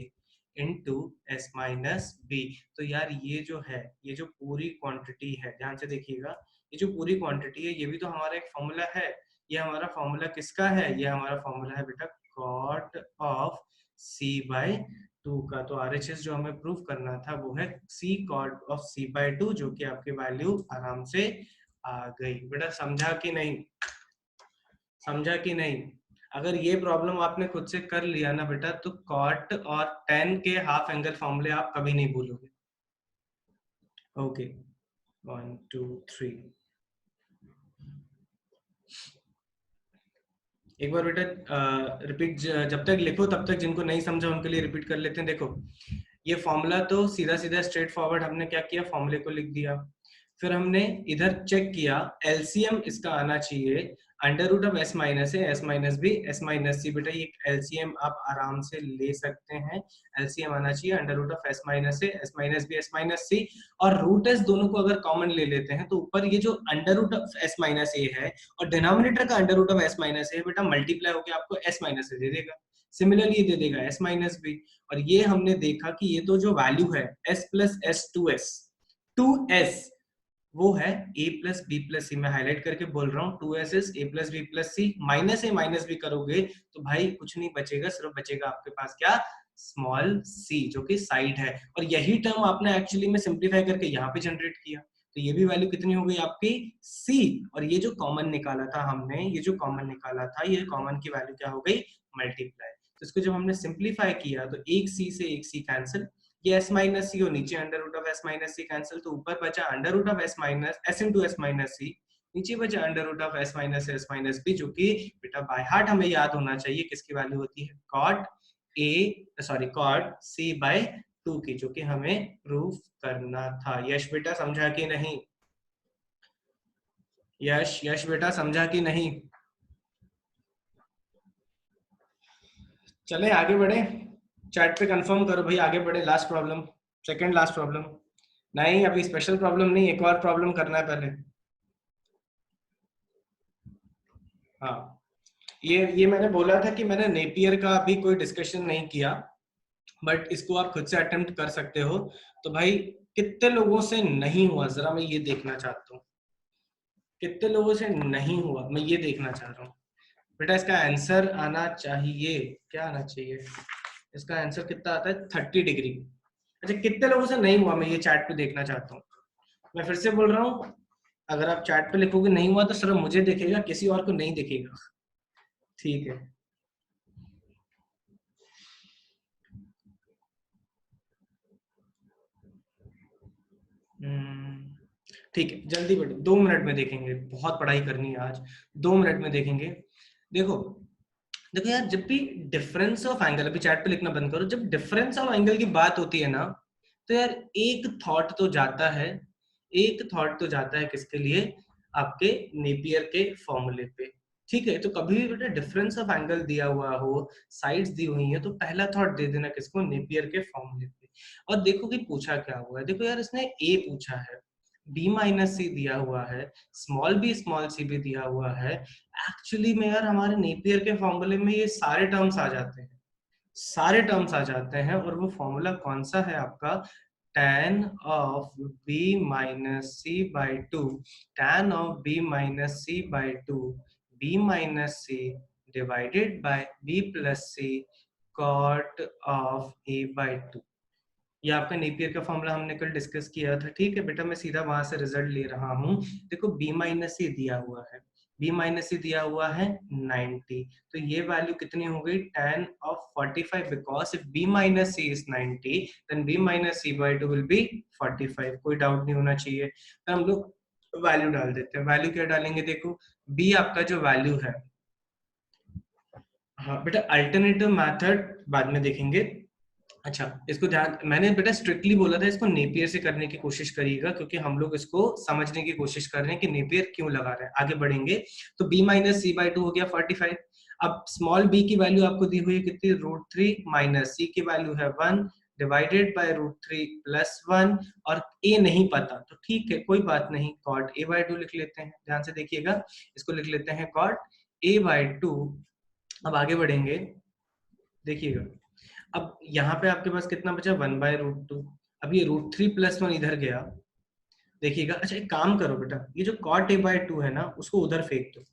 into S minus B. तो यार ये जो है, ये जो पूरी क्वांटिटी है, ध्यान से देखिएगा, ये जो पूरी क्वांटिटी है ये भी तो हमारा एक फॉर्मूला है, ये हमारा फॉर्मूला किसका है, ये हमारा फॉर्मूला है बेटा कॉट ऑफ c बाय 2 का। तो RHS जो हमें प्रूफ करना था वो है c cot of c by 2, जो कि आपकी वैल्यू आराम से आ गई। बेटा समझा कि नहीं, समझा कि नहीं। अगर ये प्रॉब्लम आपने खुद से कर लिया ना बेटा, तो कॉट और tan के हाफ एंगल फॉर्मूले आप कभी नहीं भूलोगे। ओके 1 2 3, एक बार बेटा रिपीट, जब तक लिखो तब तक जिनको नहीं समझा उनके लिए रिपीट कर लेते हैं। देखो ये फॉर्मूला तो सीधा सीधा स्ट्रेट फॉरवर्ड हमने क्या किया, फॉर्मूले को लिख दिया, फिर हमने इधर चेक किया एलसीएम इसका आना चाहिए under root of s minus A, s minus B, s minus C, बेटा ये एलसीएम आप आराम से ले सकते हैं, एलसीएम आना चाहिए under root of s minus A, s minus B, s minus C, और रूट एस दोनों को अगर कॉमन ले लेते हैं तो ऊपर ये जो under root of s minus A है और डिनोमिनेटर का under root of s minus A बेटा मल्टीप्लाई होकर आपको s माइनस ए दे देगा, सिमिलरली ये दे देगा s माइनस बी, और ये हमने देखा कि ये तो जो वैल्यू है s प्लस एस 2s वो है a plus B plus C, मैं हाईलाइट करके बोल रहा हूँ 2s is a plus B plus C, minus A minus B करोगे तो भाई कुछ नहीं बचेगा, सिर्फ बचेगा आपके पास क्या, स्मॉल c, जो कि साइड है, और यही टर्म आपने एक्चुअली में सिंप्लीफाई करके यहाँ पे जनरेट किया, तो ये भी वैल्यू कितनी हो गई आपकी c, और ये जो कॉमन निकाला था हमने, ये जो कॉमन निकाला था, ये कॉमन की वैल्यू क्या हो गई, मल्टीप्लाई। तो इसको जब हमने सिंप्लीफाई किया तो एक सी से एक सी कैंसिल, ये एस माइनस सी और नीचे under root of S minus C cancel, तो ऊपर बचा under root of S minus S into S minus C, नीचे बचा under root of S minus B, जो कि बेटा बाय हार्ट हमें याद होना चाहिए किसकी वैल्यू होती है, कॉट कॉट सी बाय 2 की, जो कि हमें प्रूफ करना था। यश बेटा समझा कि नहीं? यश बेटा समझा कि नहीं? चले आगे बढ़े, चैट पे कंफर्म करो भाई, आगे बढ़े। Last problem, second last problem. नहीं अभी स्पेशल प्रॉब्लम नहीं, एक और प्रॉब्लम करना है पहले। हाँ ये मैंने बोला था कि मैंने नेपियर का अभी कोई डिस्कशन नहीं किया, बट इसको आप खुद से अटेम्प्ट कर सकते हो। तो भाई कितने लोगों से नहीं हुआ, जरा मैं ये देखना चाहता हूँ, कितने लोगों से नहीं हुआ, मैं ये देखना चाह रहा हूँ। बेटा इसका आंसर आना चाहिए, क्या आना चाहिए इसका आंसर, कितना आता है 30 डिग्री। अच्छा कितने लोगों से नहीं हुआ, मैं ये चैट पे देखना चाहता हूँ। मैं फिर से बोल रहा हूँ, अगर आप चैट पे लिखोगे नहीं हुआ तो सिर्फ मुझे दिखेगा, किसी और को नहीं दिखेगा, ठीक है? ठीक है जल्दी बेटा, 2 मिनट में देखेंगे, बहुत पढ़ाई करनी है आज, 2 मिनट में देखेंगे। देखो देखो यार, जब भी डिफरेंस ऑफ एंगल, अभी चैट पे लिखना बंद करो, जब डिफरेंस ऑफ एंगल की बात होती है ना, तो यार एक थॉट तो जाता है, एक थॉट तो जाता है किसके लिए, आपके नेपियर के फॉर्मूले पे। ठीक है, तो कभी भी बेटा डिफरेंस ऑफ एंगल दिया हुआ हो, साइड्स दी हुई है, तो पहला थॉट दे देना किसको, नेपियर के फॉर्मूले पे। और देखो कि पूछा क्या हुआ है, देखो यार इसने ए पूछा है, बी माइनस सी दिया हुआ है, स्मॉल बी स्मॉल सी भी दिया हुआ है। एक्चुअली में यार हमारे नेपियर के फॉर्मूले में ये सारे टर्म्स आ जाते हैं, सारे टर्म्स आ जाते हैं, और वो फॉर्मूला कौन सा है आपका, tan of b minus C by two, tan of b minus C by two, b minus C divided by b plus C cot of a by two. ये आपका नेपियर का फॉर्मूला हमने कल डिस्कस किया था। ठीक है बेटा, मैं सीधा वहां से रिजल्ट ले रहा हूँ। देखो b माइनस सी दिया हुआ है, b माइनस सी दिया हुआ है 90, तो ये वैल्यू कितनी हो गई, tan of 45, because if b minus C is 90 then b minus C by two will be 45। कोई डाउट नहीं होना चाहिए, तो हम लोग वैल्यू डाल देते हैं। वैल्यू क्या डालेंगे, देखो b आपका जो वैल्यू है, हाँ बेटा अल्टरनेटिव मेथड बाद में देखेंगे। अच्छा इसको ध्यान, मैंने बेटा स्ट्रिक्टली बोला था इसको नेपियर से करने की कोशिश करिएगा, क्योंकि हम लोग इसको समझने की कोशिश कर रहे हैं कि नेपियर क्यों लगा रहे हैं। आगे बढ़ेंगे, तो b minus C by two हो गया 45। अब स्मॉल b की वैल्यू आपको दी हुई है कितनी, √3, माइनस c की वैल्यू है 1 डिवाइडेड बाय √3 प्लस 1, और a नहीं पता, तो ठीक है कोई बात नहीं, cot a बाई टू लिख लेते हैं। ध्यान से देखिएगा, इसको लिख लेते हैं cot a बाई टू। अब आगे बढ़ेंगे, देखिएगा अब यहाँ पे आपके पास कितना बचा, 1/√2। अब ये √3 प्लस 1 इधर गया, देखिएगा। अच्छा एक काम करो बेटा, ये जो cot a बाई टू है ना, उसको उधर फेंक दो।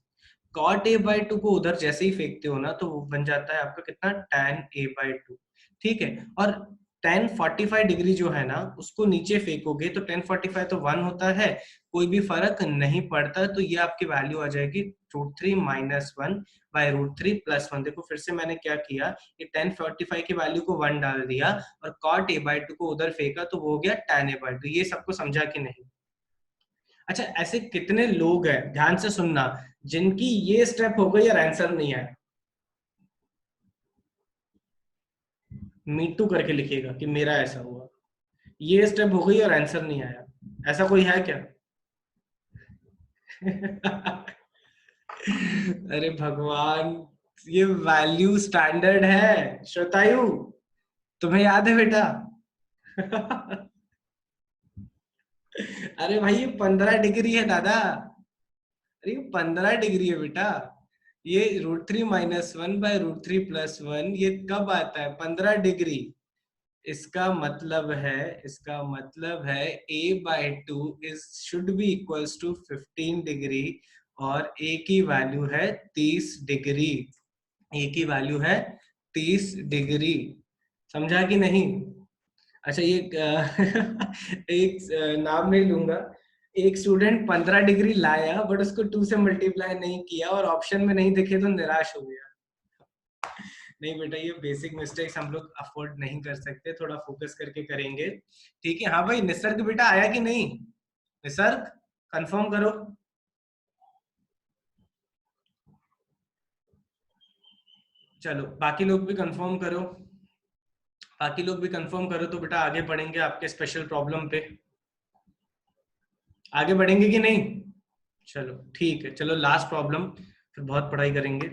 cot a बाई टू को उधर जैसे ही फेंकते हो ना, तो वो बन जाता है आपका कितना, tan a बाई टू। ठीक है, और tan 45 डिग्री जो है ना, उसको नीचे फेंकोगे तो tan 45 तो 1 होता है, कोई भी फर्क नहीं पड़ता, तो ये आपकी वैल्यू आ जाएगी √3 माइनस 1 बाई √3 प्लस 1। देखो फिर से मैंने क्या किया, ये tan 45 की वैल्यू को 1 डाल दिया, और cot a बाई टू को उधर फेंका, तो वो हो गया tan a बाई टू। ये सबको समझा कि नहीं? अच्छा ऐसे कितने लोग हैं, ध्यान से सुनना, जिनकी ये स्टेप हो गई और आंसर नहीं आया, मीटू करके लिखिएगा कि मेरा ऐसा हुआ, ये स्टेप हो गई और आंसर नहीं आया, ऐसा कोई है क्या? अरे भगवान, ये वैल्यू स्टैंडर्ड है श्रोतायु, तुम्हें याद है बेटा? अरे भाई ये 15 डिग्री है दादा, अरे 15 डिग्री है बेटा। ये √3 माइनस 1 बाय √3 प्लस 1 ये कब आता है, 15 डिग्री। इसका मतलब है a by two is should be equals to 15 degree, और a की वैल्यू है 30 डिग्री, a की वैल्यू है 30 डिग्री। समझा कि नहीं? अच्छा ये एक नाम नहीं लूंगा, एक स्टूडेंट 15 डिग्री लाया बट उसको 2 से मल्टीप्लाई नहीं किया और ऑप्शन में नहीं दिखे तो निराश हो गया। नहीं बेटा, ये बेसिक मिस्टेक्स हम लोग अफोर्ड नहीं कर सकते, थोड़ा फोकस करके करेंगे। ठीक है, हाँ भाई निसर्ग बेटा आया कि नहीं? निसर्ग कंफर्म करो। चलो बाकी लोग भी कंफर्म करो, बाकी लोग भी कंफर्म करो तो बेटा आगे बढ़ेंगे आपके स्पेशल प्रॉब्लम पे। आगे बढ़ेंगे कि नहीं? चलो ठीक है, चलो लास्ट प्रॉब्लम, फिर बहुत पढ़ाई करेंगे।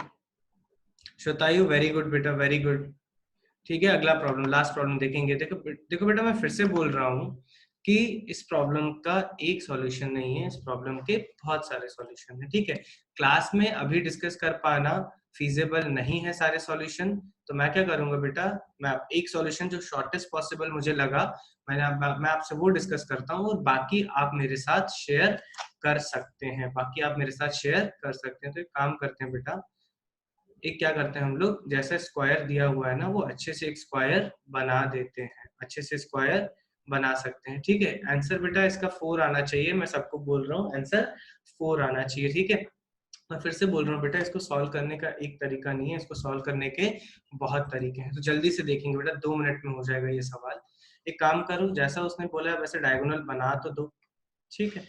शतायु वेरी गुड बेटा, वेरी गुड। ठीक है, अगला प्रॉब्लम, लास्ट प्रॉब्लम देखेंगे। देखो देखो बेटा, मैं फिर से बोल रहा हूँ कि इस प्रॉब्लम का एक सॉल्यूशन नहीं है, इस प्रॉब्लम के बहुत सारे सॉल्यूशन है। ठीक है, क्लास में अभी डिस्कस कर पाना फीजेबल नहीं है सारे सॉल्यूशन, तो मैं क्या करूंगा बेटा, मैं एक सॉल्यूशन जो शॉर्टेस्ट पॉसिबल मुझे लगा, मैं आपसे वो डिस्कस करता हूँ, और बाकी आप मेरे साथ शेयर कर सकते हैं, बाकी आप मेरे साथ शेयर कर सकते हैं। तो एक काम करते हैं बेटा, एक क्या करते हैं हम लोग, जैसा स्क्वायर दिया हुआ है ना, वो अच्छे से एक स्क्वायर बना देते हैं, अच्छे से स्क्वायर बना सकते हैं। ठीक है, आंसर बेटा इसका 4 आना चाहिए, मैं सबको बोल रहा हूँ आंसर 4 आना चाहिए। ठीक है, मैं फिर से बोल रहा हूँ बेटा, इसको सॉल्व करने का एक तरीका नहीं है, इसको सॉल्व करने के बहुत तरीके हैं, तो जल्दी से देखेंगे बेटा, 2 मिनट में हो जाएगा ये सवाल। एक काम करो, जैसा उसने बोला है वैसे डायगोनल बना तो दो। ठीक है,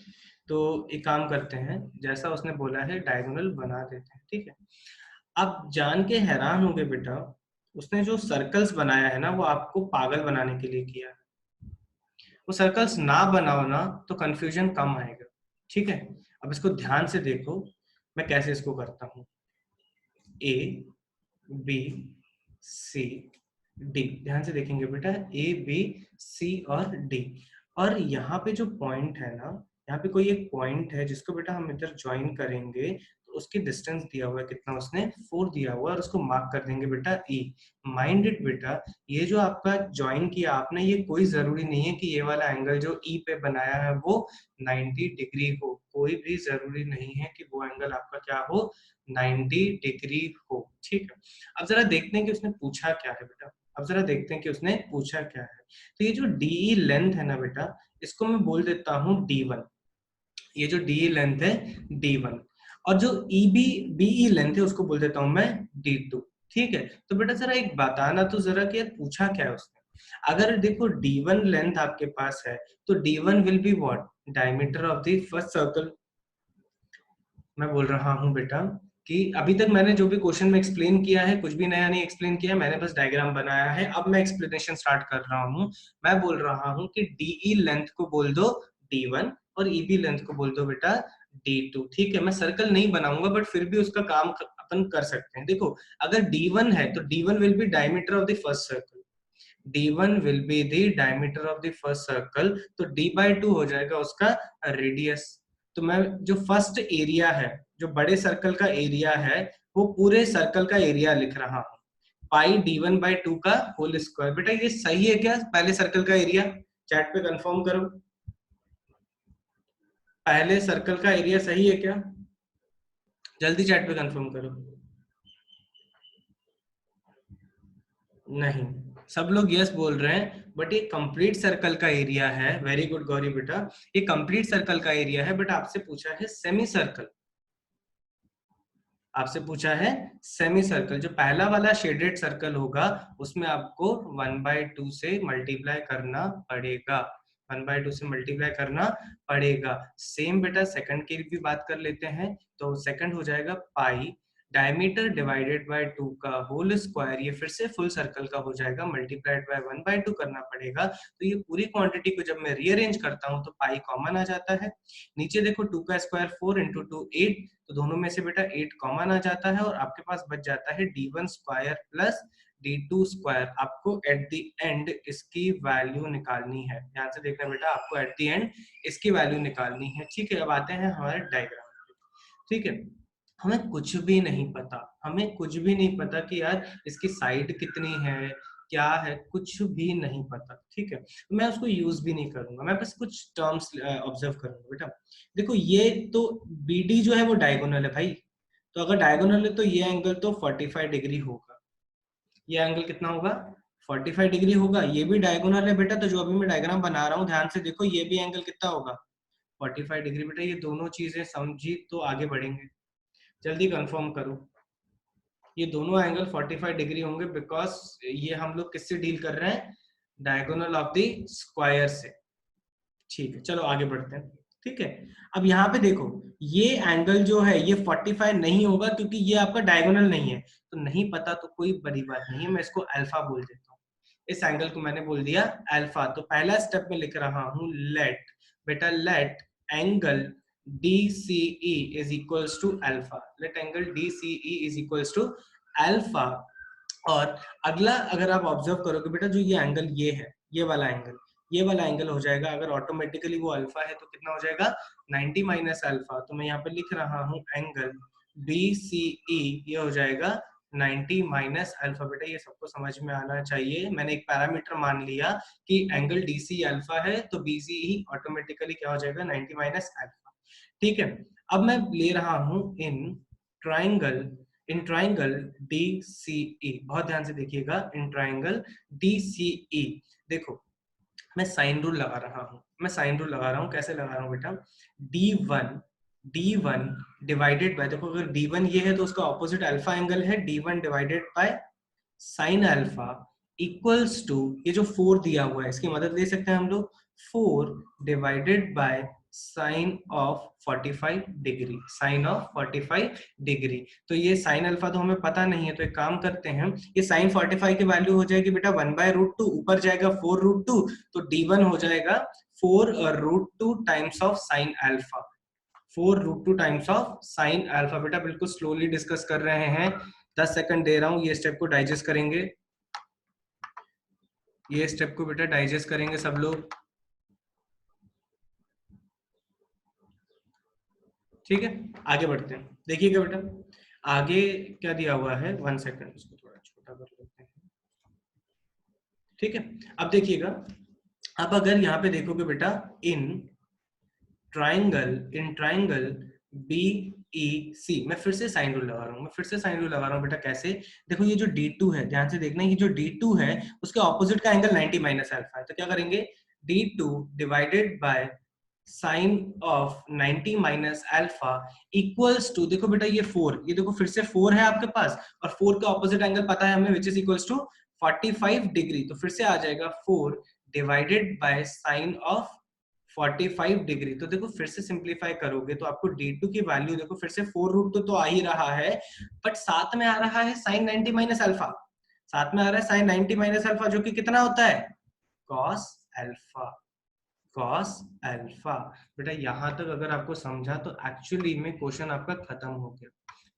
तो एक काम करते हैं, जैसा उसने बोला है डायगोनल बना देते हैं। ठीक है, आप जान के हैरान होंगे बेटा, उसने जो सर्कल्स बनाया है ना, वो आपको पागल बनाने के लिए किया है। वो सर्कल्स ना बनाओ ना तो कंफ्यूजन कम आएगा। ठीक है, अब इसको ध्यान से देखो, मैं कैसे इसको करता हूँ। ए बी सी डी, ध्यान से देखेंगे बेटा, ए बी सी और डी, और यहाँ पे जो पॉइंट है ना, यहाँ पे कोई एक पॉइंट है जिसको बेटा हम इधर ज्वाइन करेंगे, तो उसकी डिस्टेंस दिया हुआ है कितना, उसने 4 दिया हुआ है, और उसको मार्क कर देंगे बेटा ई। माइंड इट बेटा, ये जो आपका ज्वाइन किया आपने, ये कोई जरूरी नहीं है कि ये वाला एंगल जो ई पे बनाया है वो 90 डिग्री हो, कोई भी जरूरी नहीं है कि वो एंगल आपका क्या हो, 90 डिग्री हो। ठीक है, अब जरा देखते हैं कि उसने पूछा क्या है बेटा, अब जरा देखते हैं कि उसने पूछा क्या है। तो ये जो डी लेंथ है ना बेटा, इसको मैं बोल देता हूँ D1, ये जो डी लेंथ है D1, और जो ईबी बीई लेंथ है उसको बोल देता हूँ मैं D2। ठीक है, तो बेटा जरा एक बताना तो जरा कि यार पूछा क्या है उसने। अगर देखो D1 लेंथ आपके पास है, तो D1 will be what, diameter of the first circle. मैं बोल रहा हूँ बेटा कि अभी तक मैंने जो भी क्वेश्चन में एक्सप्लेन किया है, कुछ भी नया नहीं एक्सप्लेन किया है, मैंने बस डायग्राम बनाया है। अब मैं एक्सप्लेनेशन स्टार्ट कर रहा हूँ। मैं बोल रहा हूँ कि डीई लेंथ को बोल दो D1, और ईबी लेंथ को बोल दो बेटा D2। ठीक है, मैं सर्कल नहीं बनाऊंगा, बट फिर भी उसका काम अपन कर सकते हैं। देखो, अगर D1 है तो D1 will be diameter of the first circle, D1 will be the diameter of the first circle, तो D/2 हो जाएगा उसका रेडियस। तो मैं जो फर्स्ट एरिया है, जो बड़े सर्कल का एरिया है, वो पूरे सर्कल का एरिया लिख रहा हूँ, पाई D1/2 का होल स्क्वायर। बेटा ये सही है क्या, पहले सर्कल का एरिया? चैट पे कंफर्म करो, पहले सर्कल का एरिया सही है क्या? जल्दी चैट पे कंफर्म करो। नहीं, सब लोग यस बोल रहे हैं, बट ये कंप्लीट सर्कल का एरिया है। वेरी गुड गौरी बेटा, ये कंप्लीट सर्कल का एरिया है, बट आपसे पूछा है सेमी सर्कल, आपसे पूछा है सेमी सर्कल। जो पहला वाला शेडेड सर्कल होगा उसमें आपको 1/2 से मल्टीप्लाई करना पड़ेगा, 1/2 से मल्टीप्लाई करना पड़ेगा। सेम बेटा सेकंड की भी बात कर लेते हैं, तो सेकंड हो जाएगा पाई डायमीटर डिवाइडेड बाय 2 का होल स्क्वायर, ये फिर से फुल सर्कल का हो जाएगा, मल्टीप्लाइड बाय 1/2 करना पड़ेगा। तो ये पूरी क्वांटिटी को जब मैं रीअरेंज करता हूं तो पाई कॉमन आ जाता है। नीचे देखो 2 का स्क्वायर 4 इंटू 2 8, तो दोनों में से बेटा 8 कॉमन आ जाता है, और आपके पास बच जाता है D1 square plus D2 square. आपको एट द एंड इसकी वैल्यू निकालनी है, ध्यान से देखना बेटा, आपको एट द एंड इसकी वैल्यू निकालनी है। ठीक है, अब आते हैं हमारे डायग्राम। ठीक है, हमें कुछ भी नहीं पता, हमें कुछ भी नहीं पता कि यार इसकी साइड कितनी है, क्या है, कुछ भी नहीं पता। ठीक है, मैं उसको यूज भी नहीं करूंगा, मैं बस कुछ टर्म्स ऑब्जर्व करूंगा। बेटा देखो, ये तो BD जो है वो डायगोनल है भाई, तो अगर डायगोनल है तो ये एंगल तो 45 डिग्री होगा। ये एंगल कितना होगा, 45 डिग्री होगा। ये भी डायगोनल है बेटा, तो जो अभी मैं डायग्राम बना रहा हूँ ध्यान से देखो, ये भी एंगल कितना होगा, 45 डिग्री। बेटा ये दोनों चीजें समझी तो आगे बढ़ेंगे, जल्दी कंफर्म करो। ये दोनों एंगल 45 डिग्री होंगे, बिकॉज ये हम लोग किससे डील कर रहे हैं, डायगोनल ऑफ द स्क्वायर से। ठीक है, चलो आगे बढ़ते हैं। ठीक है, अब यहाँ पे देखो ये एंगल जो है ये 45 नहीं होगा क्योंकि ये आपका डायगोनल नहीं है, तो नहीं पता तो कोई बड़ी बात नहीं है, मैं इसको अल्फा बोल देता हूँ। इस एंगल को मैंने बोल दिया अल्फा। तो पहला स्टेप में लिख रहा हूँ लेट, बेटा let angle DCE is equals to alpha, let angle DCE is equals to alpha. और अगला अगर आप ऑब्जर्व करोगे बेटा, जो ये एंगल ये है, ये वाला एंगल, ये वाला एंगल हो जाएगा, अगर ऑटोमेटिकली वो अल्फा है तो कितना हो जाएगा 90 माइनस अल्फा। तो मैं यहाँ पे लिख रहा हूँ एंगल BCE, ये हो जाएगा 90 माइनस अल्फा। बेटा ये सबको समझ में आना चाहिए, मैंने एक पैरामीटर मान लिया कि एंगल DC अल्फा है, तो BCE ऑटोमेटिकली क्या हो जाएगा 90 माइनस अल्फा। ठीक है, अब मैं ले रहा हूँ इन ट्राइंगल DCE, बहुत ध्यान से देखिएगा, इन ट्राइंगल DCE देखो मैं साइन रूल लगा रहा हूँ, मैं साइन रूल लगा रहा हूँ, कैसे लगा रहा हूँ बेटा, D1 डिवाइडेड बाय, देखो अगर D1 ये है तो उसका ऑपोजिट अल्फा एंगल है, D1 divided by sine alpha equals to, ये जो 4 दिया हुआ है इसकी मदद ले सकते हैं हम लोग, 4 divided by sine of 45 degree, sine of 45 degree. तो ये साइन अल्फा तो हमें पता नहीं है, तो एक काम करते हैं, ये साइन 45 की वैल्यू हो जाएगी बेटा 1/√2, ऊपर जाएगा 4√2, तो D1 हो जाएगा 4√2 times of sine alpha, 4√2 times of sine alpha. बेटा बिल्कुल स्लोली डिस्कस कर रहे हैं, 10 सेकंड दे रहा हूं, ये स्टेप को डाइजेस्ट करेंगे, ये स्टेप को बेटा डाइजेस्ट करेंगे सब लोग। ठीक है, आगे बढ़ते हैं, देखिएगा बेटा आगे क्या दिया हुआ है, 1 सेकंड, इसको थोड़ा छोटा कर लेते हैं। ठीक है, अब देखिएगा, अब अगर यहाँ पे देखोगे बेटा इन ट्राइंगल BEC, मैं फिर से साइन रूल लगा रहा हूँ, मैं फिर से साइन रूल लगा रहा हूँ बेटा, कैसे, देखो ये जो D2 है, ध्यान से देखना, ये जो D2 है उसके ऑपोजिट का एंगल 90 माइनस अल्फा है, तो क्या करेंगे D2 divided by sine of 90 minus alpha equals to, देखो बेटा ये 4, ये देखो फिर से 4 है आपके पास, और 4 का ऑपोजिट एंगल पता है हमें, which is equals to 45 degree, तो फिर से आ जाएगा 4 divided by sine of 45 degree. तो देखो फिर से सिंप्लीफाई करोगे तो आपको D2 की वैल्यू देखो फिर से 4√2 तो आ ही रहा है, बट साथ में आ रहा है साइन 90 माइनस अल्फा, साथ में आ रहा है साइन 90 माइनस अल्फा, जो कि कितना होता है कॉस अल्फा, कॉस अल्फा। बेटा यहां तक अगर आपको समझा तो एक्चुअली में क्वेश्चन आपका खत्म हो गया।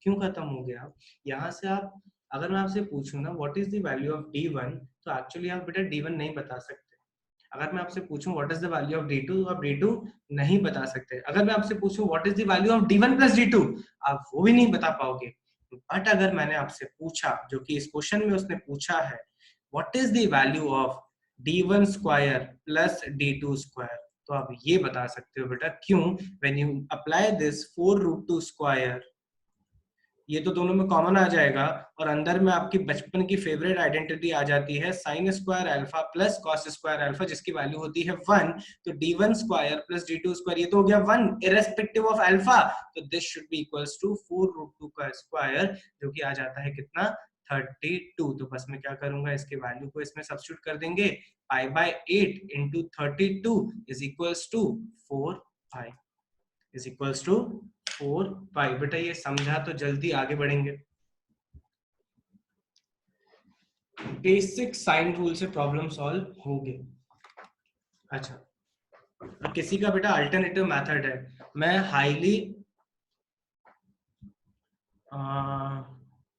क्यों खत्म हो गया, यहाँ से आप, अगर मैं आपसे पूछूं ना what is the value of D1, तो एक्चुअली आप बेटा D1 नहीं बता सकते। अगर मैं आपसे पूछूं what is the value of D2, तो आप D2 नहीं बता सकते। अगर मैं आपसे पूछूं what is the value of D1 plus D2, आप वो भी नहीं बता पाओगे। बट अगर मैंने आपसे पूछा, जो कि इस क्वेश्चन में उसने पूछा है, what is the value of D1 square plus D2 square, तो आप ये बता सकते हो बेटा, क्यों, when you apply this 4√2 square, ये तो दोनों में कॉमन आ जाएगा, और अंदर में आपकी बचपन की फेवरेट आइडेंटिटी आ जाती है sine square alpha plus cos square alpha, जिसकी वैल्यू होती है 1, तो D1 square plus D2 square, ये तो हो गया 1 इरेस्पेक्टिव ऑफ अल्फा, तो this should be equals to 4√2 का स्क्वायर, जो कि आ जाता है कितना 32। तो बस मैं क्या करूंगा, इसके वैल्यू को इसमें सब्स्टिट्यूट कर देंगे, π/8 into 32 is equals to 4π, is equals to 4π। बेटा ये समझा तो जल्दी आगे बढ़ेंगे। बेसिक साइन रूल से प्रॉब्लम सॉल्व हो गए। अच्छा, और किसी का बेटा अल्टरनेटिव मेथड है, मैं हाईली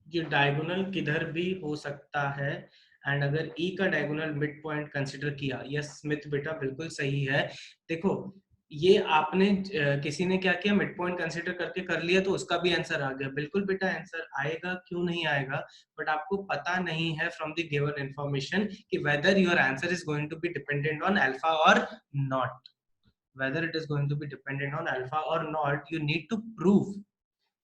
ये डायगोनल किधर भी हो सकता है, एंड अगर E का डायगोनल मिड पॉइंट कंसिडर किया, यस स्मिथ बेटा बिल्कुल सही है। देखो ये आपने किसी ने क्या किया, मिड पॉइंट कंसिडर करके कर लिया, तो उसका भी आंसर आ गया, बिल्कुल बेटा आंसर आएगा, क्यों नहीं आएगा, बट आपको पता नहीं है फ्रॉम द गिवन इंफॉर्मेशन कि whether your answer is going to be dependent on alpha और not, whether it is going to be dependent on alpha or not, you need to prove,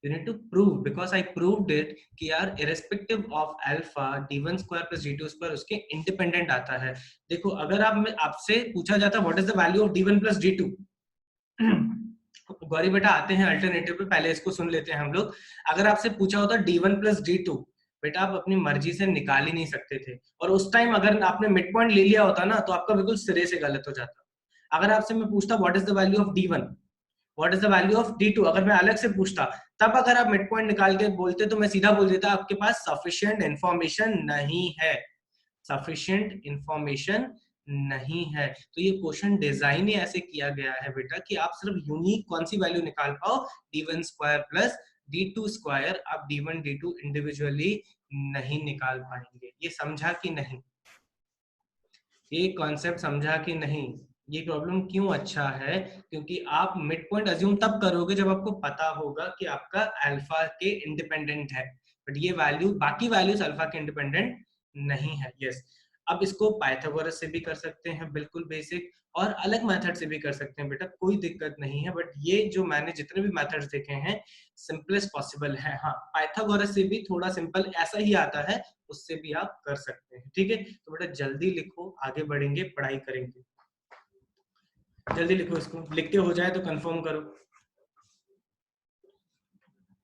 you need to prove, because I proved it कि यार irrespective of alpha D1 square plus D2 square उसके independent आता है। देखो अगर आपसे पूछा जाता what is the value of D1 plus D2, Gauri बेटा आते हैं अल्टरनेटिव पे, पहले इसको सुन लेते हैं हम लोग। अगर आपसे पूछा होता D1 plus D2, बेटा आप अपनी मर्जी से निकाल ही नहीं सकते थे, और उस टाइम अगर आपने मिड पॉइंट ले लिया होता ना तो आपका बिल्कुल सिरे से गलत हो जाता। अगर आपसे मैं पूछता what is the value of D1, what is the value of D2, अगर मैं अलग से पूछता, तब अगर आप मिड पॉइंट निकाल के बोलते तो मैं सीधा बोल देता आपके पास सफिशिएंट इंफॉर्मेशन नहीं है, सफिशिएंट इंफॉर्मेशन नहीं है। तो ये क्वेश्चन डिजाइन ही ऐसे किया गया है बेटा कि आप सिर्फ यूनिक कौन सी वैल्यू निकाल पाओ, D1 square plus D2 square, आप D1 D2 इंडिविजुअली नहीं निकाल पाएंगे। ये समझा कि नहीं, ये कॉन्सेप्ट समझा कि नहीं? ये प्रॉब्लम क्यों अच्छा है, क्योंकि आप मिड पॉइंट अज्यूम तब करोगे जब आपको पता होगा कि आपका अल्फा के इंडिपेंडेंट है, बट ये वैल्यू, बाकी वैल्यूज अल्फा के इंडिपेंडेंट नहीं है। यस, अब इसको पाइथागोरस से भी कर सकते हैं, बिल्कुल बेसिक, और अलग मेथड से भी कर सकते हैं बेटा, कोई दिक्कत नहीं है। बट ये जो मैंने जितने भी मेथड्स देखे हैं सिंपलेस्ट पॉसिबल है। हाँ, पाइथागोरस से भी थोड़ा सिंपल ऐसा ही आता है, उससे भी आप कर सकते हैं। ठीक है, तो बेटा जल्दी लिखो, आगे बढ़ेंगे, पढ़ाई करेंगे। जल्दी लिखो, इसको लिख के हो जाए तो कंफर्म करो।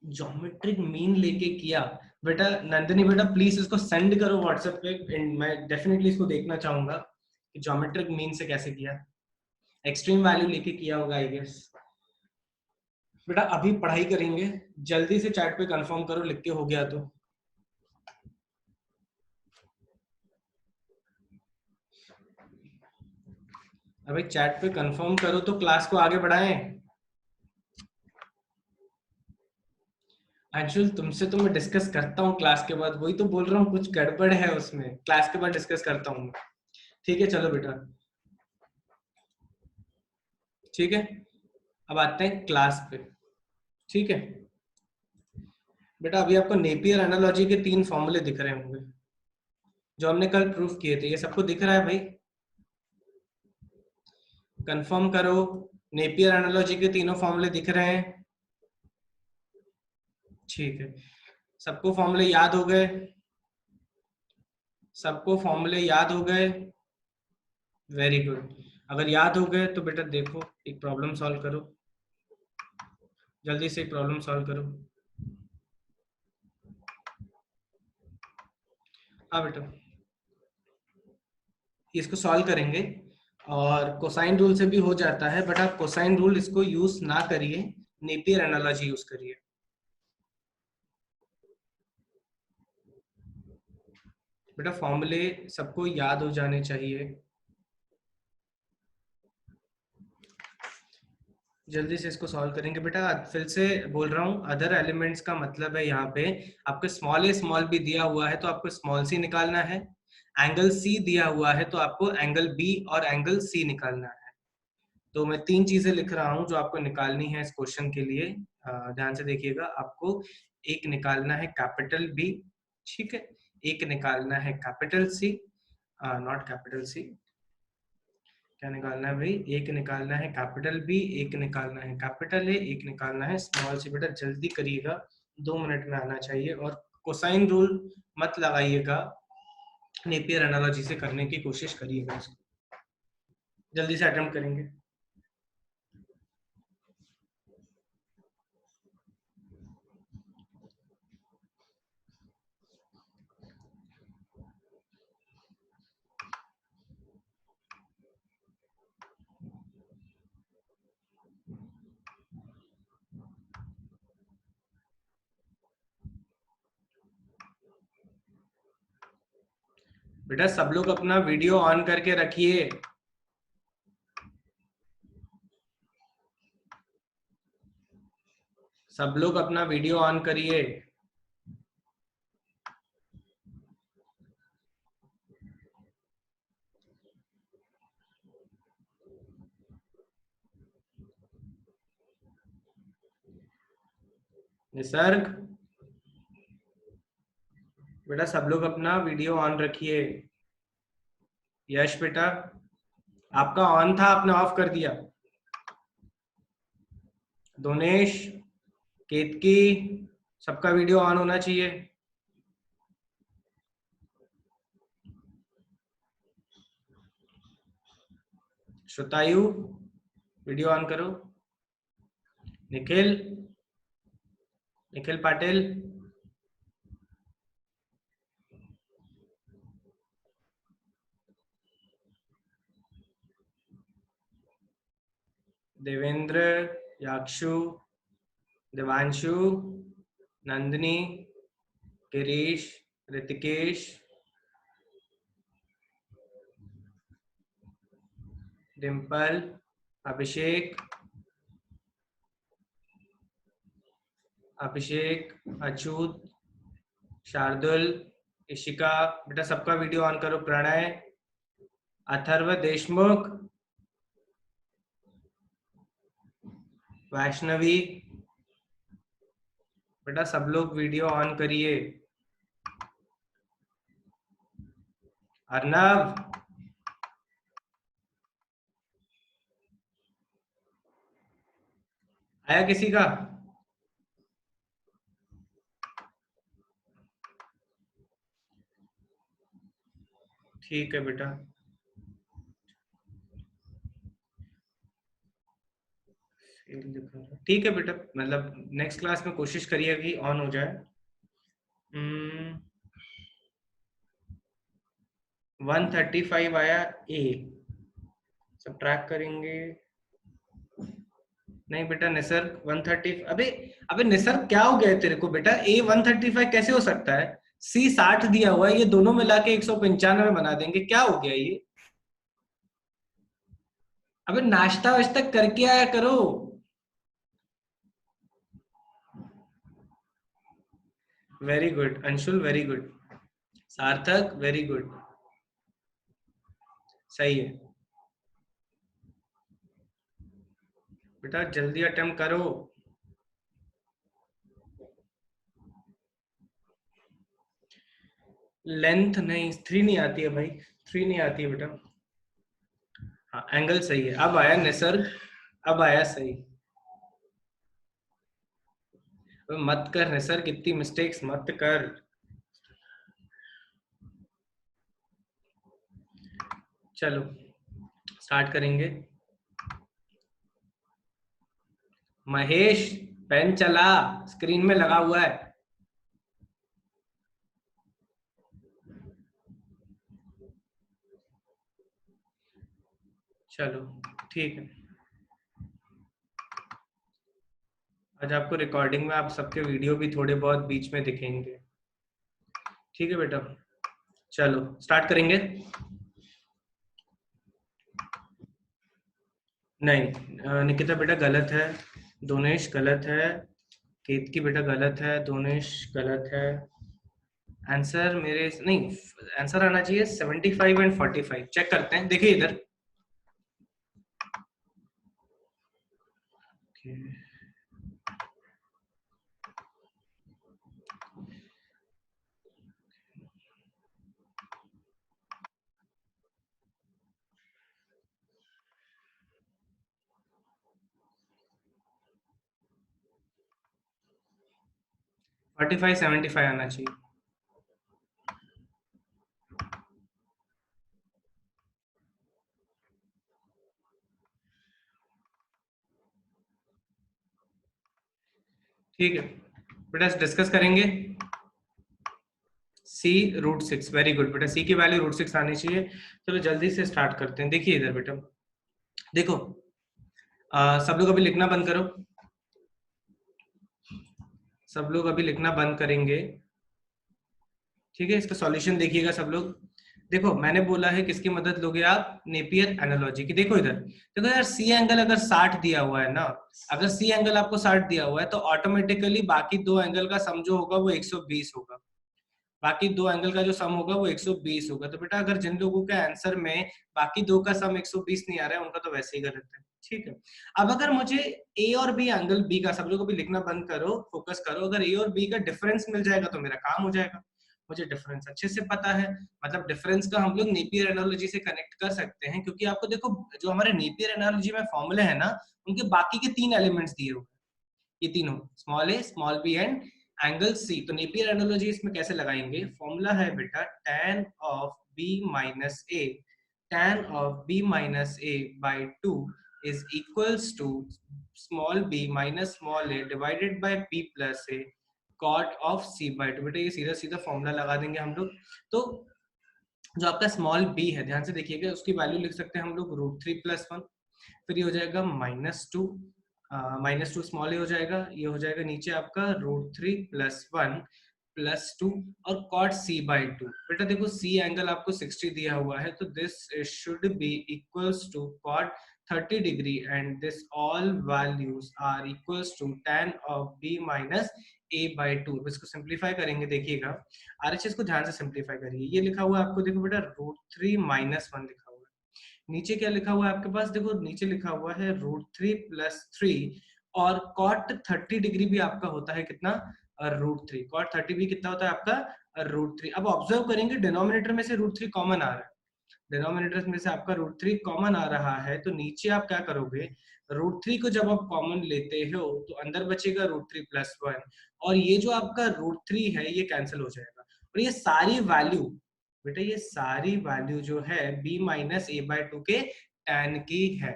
ज्योमेट्रिक मीन लेके किया बेटा, नंदिनी बेटा प्लीज इसको सेंड करो व्हाट्सएप पे, मैं डेफिनेटली इसको देखना चाहूंगा कि ज्योमेट्रिक मीन से कैसे किया। एक्सट्रीम वैल्यू लेके किया होगा आई गेस। बेटा अभी पढ़ाई करेंगे, जल्दी से चैट पे कंफर्म करो लिख के हो गया तो। अभी चैट पे कंफर्म करो तो क्लास को आगे बढ़ाएं। अंशुल तुमसे तो मैं डिस्कस करता हूँ क्लास के बाद, वही तो बोल रहा हूँ कुछ गड़बड़ है उसमें, क्लास के बाद डिस्कस करता हूँ। ठीक है चलो बेटा, ठीक है, अब आते हैं क्लास पे। ठीक है बेटा, अभी आपको नेपियर एनालॉजी के 3 फॉर्मूले दिख रहे होंगे जो हमने कल प्रूफ किए थे, ये सबको दिख रहा है भाई? कंफर्म करो, नेपियर एनालॉजी के तीनों फॉर्मूले दिख रहे हैं? ठीक है, सबको फॉर्मूले याद हो गए? सबको फॉर्मूले याद हो गए? Very good. अगर याद हो गए तो बेटा देखो एक प्रॉब्लम सॉल्व करो, जल्दी से एक प्रॉब्लम सॉल्व करो। हाँ बेटा, इसको सॉल्व करेंगे, और कोसाइन रूल से भी हो जाता है, बट आप कोसाइन रूल इसको यूज ना करिए, नेपियर एनालॉजी यूज करिए। बेटा फॉर्मूले सबको याद हो जाने चाहिए, जल्दी से इसको सॉल्व करेंगे बेटा। फिर से बोल रहा हूँ, अदर एलिमेंट्स का मतलब है यहाँ पे आपको स्मॉल ए स्मॉल बी दिया हुआ है तो आपको स्मॉल सी निकालना है, एंगल सी दिया हुआ है तो आपको एंगल बी और एंगल सी निकालना है। तो मैं 3 चीजें लिख रहा हूँ जो आपको निकालनी है इस क्वेश्चन के लिए, ध्यान से देखिएगा। आपको एक निकालना है कैपिटल बी, ठीक है, एक निकालना है capital C, not capital C, क्या निकालना है भाई, एक निकालना है कैपिटल बी, एक निकालना है कैपिटल ए, एक निकालना है स्मॉल सी। बेटा जल्दी करिएगा, 2 मिनट में आना चाहिए, और कोसाइन रूल मत लगाइएगा, नेपियर एनालॉजी से करने की कोशिश करिएगा इसको, जल्दी से अटेम्प्ट करेंगे। बेटा सब लोग अपना वीडियो ऑन करके रखिए, सब लोग अपना वीडियो ऑन करिए। निसर्ग, बेटा सब लोग अपना वीडियो ऑन रखिए। यश बेटा, आपका ऑन था आपने ऑफ कर दिया। दोनेश, केतकी, सबका वीडियो ऑन होना चाहिए। श्रुतायु, वीडियो ऑन करो। निखिल, निखिल पाटिल, देवेंद्र, याक्षु, देवांशु, नंदिनी, गिरीश, ऋतिकेश, डिम्पल, अभिषेक, अच्युत, शार्दुल, इशिका, बेटा सबका वीडियो ऑन करो। प्रणय, अथर्व देशमुख, वैष्णवी, बेटा सब लोग वीडियो ऑन करिए। अर्नव, आया किसी का? ठीक है बेटा, ठीक है बेटा, मतलब नेक्स्ट क्लास में कोशिश करिए कि ऑन हो जाए। 135 आया ए, सब ट्रैक करेंगे। नहीं बेटा निसर्ग 130, अबे अबे निसर्ग क्या हो गया है तेरे को बेटा? ए 135 कैसे हो सकता है? सी 60 दिया हुआ है, ये दोनों मिला के 195 बना देंगे, क्या हो गया ये? अबे नाश्ता वाश्ता करके आया करो। Very good Anshul, very good. सार्थक, वेरी गुड, सही है बेटा, जल्दी अटेम्प्ट करो। लेंथ नहीं, 3 नहीं आती है भाई, 3 नहीं आती है बेटा। हाँ एंगल सही है, अब आया निसर्ग, अब आया सही। मत कर निसर्ग, इतनी मिस्टेक्स मत कर। चलो स्टार्ट करेंगे। महेश, पेन चला, स्क्रीन में लगा हुआ है। चलो ठीक है, आज आपको रिकॉर्डिंग में आप सबके वीडियो भी थोड़े बहुत बीच में दिखेंगे। ठीक है बेटा, चलो स्टार्ट करेंगे। नहीं निकिता बेटा गलत है, दोनेश गलत है, केतकी बेटा गलत है, दोनेश गलत है। आंसर मेरे नहीं, आंसर आना चाहिए 75 एंड 45। चेक करते हैं, देखिए इधर। okay. 45 75 आना चाहिए। ठीक है बेटा, डिस्कस करेंगे। सी √6, वेरी गुड बेटा, सी की वैल्यू √6 आनी चाहिए। चलो जल्दी से स्टार्ट करते हैं। देखिए इधर बेटा, देखो सब लोग अभी लिखना बंद करो, सब लोग अभी लिखना बंद करेंगे। ठीक है, इसका सॉल्यूशन देखिएगा सब लोग। देखो मैंने बोला है किसकी मदद लोगे आप? नेपियर एनालॉजी की। देखो इधर, देखो यार, सी एंगल अगर 60 दिया हुआ है ना, अगर सी एंगल आपको 60 दिया हुआ है तो ऑटोमेटिकली बाकी दो एंगल का सम जो होगा वो 120 होगा। बाकी दो एंगल का जो सम होगा वो 120 होगा। तो बेटा अगर जिन लोगों के आंसर में बाकी दो का सम 120 नहीं आ रहा है, उनका तो वैसे ही गलत है। ठीक है, अब अगर मुझे ए और बी एंगल बी का, सब लोग भी लिखना बंद करो, फोकस करो, अगर ए और बी का डिफरेंस मिल जाएगा तो मेरा काम हो जाएगा। मुझे डिफरेंस अच्छे से पता है, मतलब डिफरेंस का हम लोग नेपियर एनालॉजी से कनेक्ट कर सकते हैं, क्योंकि आपको देखो जो हमारे नेपियर एनालॉजी में फॉर्मूले है ना, उनके बाकी के 3 एलिमेंट्स दिए हुए, ये तीनों small A, small B and angle C. तो नेपियर एनालॉजी इसमें कैसे लगाएंगे? फॉर्मूला है बेटा tan of b minus A, tan of b minus A by 2 is equals to small b minus small a divided by p plus a cot of c by 2। बेटा ये सीधा सीधा formula लगा देंगे हम लोग। तो जो आपका स्मॉल b है, ध्यान से देखिएगा, उसकी वैल्यू लिख सकते हैं हम लोग √3 + 1। फिर ये हो जाएगा -2 स्मॉल ए हो जाएगा, ये हो जाएगा नीचे आपका √3 + 1 + 2 और cot c/2। बेटा देखो c एंगल आपको 60 दिया हुआ है, तो this should be equals to cot 30 degree and this all values are equals to tan of b minus a/2। इसको सिंप्लीफाई करेंगे, देखिएगा आरएचएस को ध्यान से सिंप्लीफाई करिए। ये लिखा हुआ है आपको, देखो बेटा √3 - 1 लिखा हुआ है। नीचे क्या लिखा हुआ है आपके पास, देखो नीचे लिखा हुआ है √3 + 3 और cot 30 डिग्री भी आपका होता है कितना, √3। cot 30 भी कितना होता है आपका, √3। अब ऑब्जर्व करेंगे डिनोमिनेटर में से √3 कॉमन आ रहा है, डिनोमिनेटर में से आपका √3 कॉमन आ रहा है, तो नीचे आप क्या करोगे, √3 को जब आप कॉमन लेते हो तो अंदर बचेगा √3 + 1 और ये जो आपका √3 है ये कैंसिल हो जाएगा और ये सारी वैल्यू, बेटा ये सारी वैल्यू जो है b माइनस a/2 के tan की है।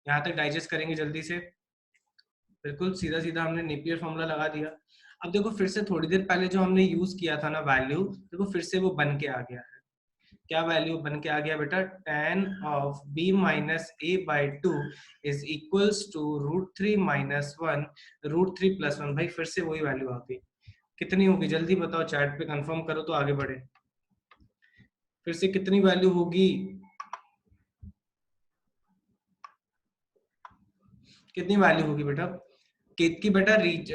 यहाँ तक डाइजेस्ट करेंगे जल्दी से, बिल्कुल सीधा सीधा हमने नेपियर फॉर्मूला लगा दिया। अब देखो फिर से थोड़ी देर पहले जो हमने यूज किया था ना वैल्यू, देखो फिर से वो बन के आ गया है। क्या वैल्यू बन के आ गया बेटा, tan of b minus a/2 is equals to √3 - 1 √3 + 1। भाई फिर से वही वैल्यू आ गई, कितनी होगी जल्दी बताओ, चैट पे कंफर्म करो तो आगे बढ़े। फिर से कितनी वैल्यू होगी, कितनी वैल्यू होगी बेटा, की बेटा रीच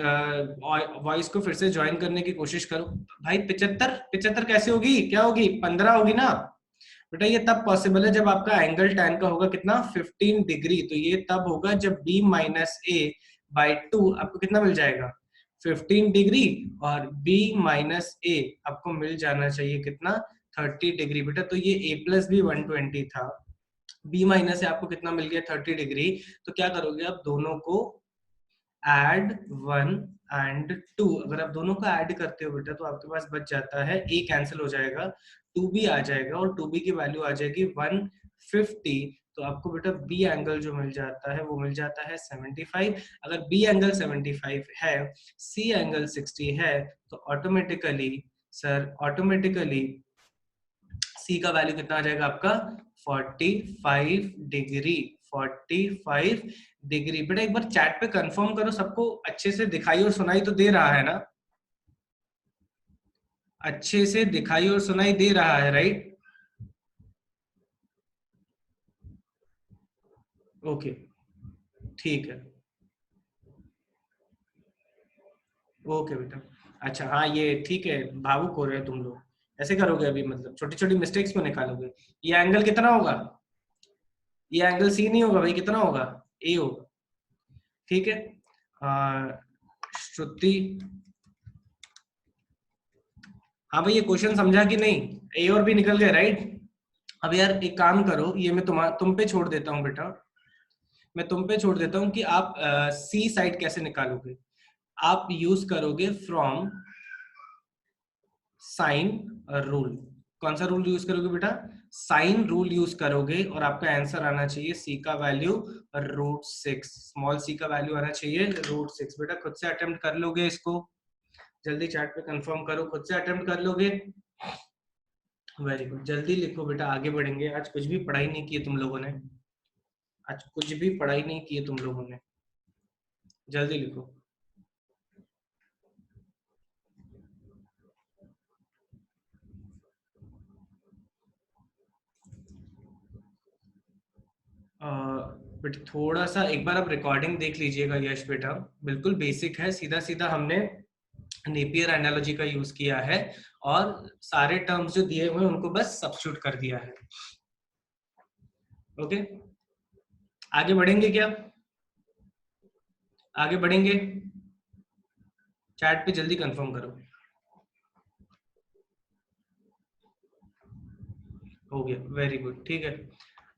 वॉइस को फिर से ज्वाइन करने की कोशिश करो। भाई 75 कैसे होगी, क्या होगी, 15 होगी ना बेटा। ये तब पॉसिबल है जब आपका एंगल tan का होगा कितना, 15 डिग्री। तो ये तब होगा जब b माइनस a/2 आपको कितना मिल जाएगा, 15 डिग्री और b माइनस a आपको मिल जाना चाहिए कितना, 30 डिग्री। बेटा तो ये a प्लस b 120 था, b माइनस से आपको कितना मिल गया, 30 डिग्री। तो क्या करोगे आप, दोनों को ऐड 1 एंड 2, अगर आप दोनों को ऐड करते हो बेटा तो आपके पास बच जाता है, a कैंसिल हो जाएगा, 2b आ जाएगा और 2b की वैल्यू आ जाएगी 150। तो आपको बेटा b एंगल जो मिल जाता है वो मिल जाता है 75। अगर b एंगल 75 है, c एंगल 60 है, तो ऑटोमेटिकली ऑटोमेटिकली c का वैल्यू कितना आ जाएगा आपका, 45 डिग्री। 45 डिग्री। बेटा एक बार चैट पे कंफर्म करो, सबको अच्छे से दिखाई और सुनाई तो दे रहा है ना, अच्छे से दिखाई और सुनाई दे रहा है, राइट? ओके ठीक है, ओके बेटा। अच्छा हाँ ये ठीक है, भावुक हो रहे हो तुम लोग, ऐसे करोगे अभी, मतलब छोटी छोटी मिस्टेक्स को निकालोगे। ये एंगल कितना होगा, ये एंगल सी नहीं होगा भाई, कितना होगा, ए होगा, ठीक है। श्रुति, हाँ भाई ये क्वेश्चन समझा कि नहीं, ए और बी निकल गए, राइट? अब यार एक काम करो, ये मैं तुम पे छोड़ देता हूँ बेटा, मैं तुम पे छोड़ देता हूँ कि आप सी साइड कैसे निकालोगे। आप यूज करोगे फ्रॉम साइन रूल। कौन सा रूल यूज करोगे बेटा, साइन रूल यूज करोगे और आपका आंसर आना चाहिए सी का वैल्यू √6, स्मॉल सी का वैल्यू आना चाहिए √6। बेटा खुद से अटेम्प्ट कर लोगे इसको, जल्दी चैट पे कंफर्म करो, खुद से अटेम्प्ट कर लोगे, वेरी गुड। जल्दी लिखो बेटा, आगे बढ़ेंगे। आज कुछ भी पढ़ाई नहीं की है तुम लोगों ने, आज कुछ भी पढ़ाई नहीं की है तुम लोगों ने, जल्दी लिखो। बट थोड़ा सा एक बार आप रिकॉर्डिंग देख लीजिएगा यश बेटा, बिल्कुल बेसिक है, सीधा सीधा हमने नेपियर एनालॉजी का यूज किया है और सारे टर्म्स जो दिए हुए हैं उनको बस सब्स्टिट्यूट कर दिया है। ओके आगे बढ़ेंगे क्या, आगे बढ़ेंगे, चैट पे जल्दी कंफर्म करो। हो गया, वेरी गुड, ठीक है।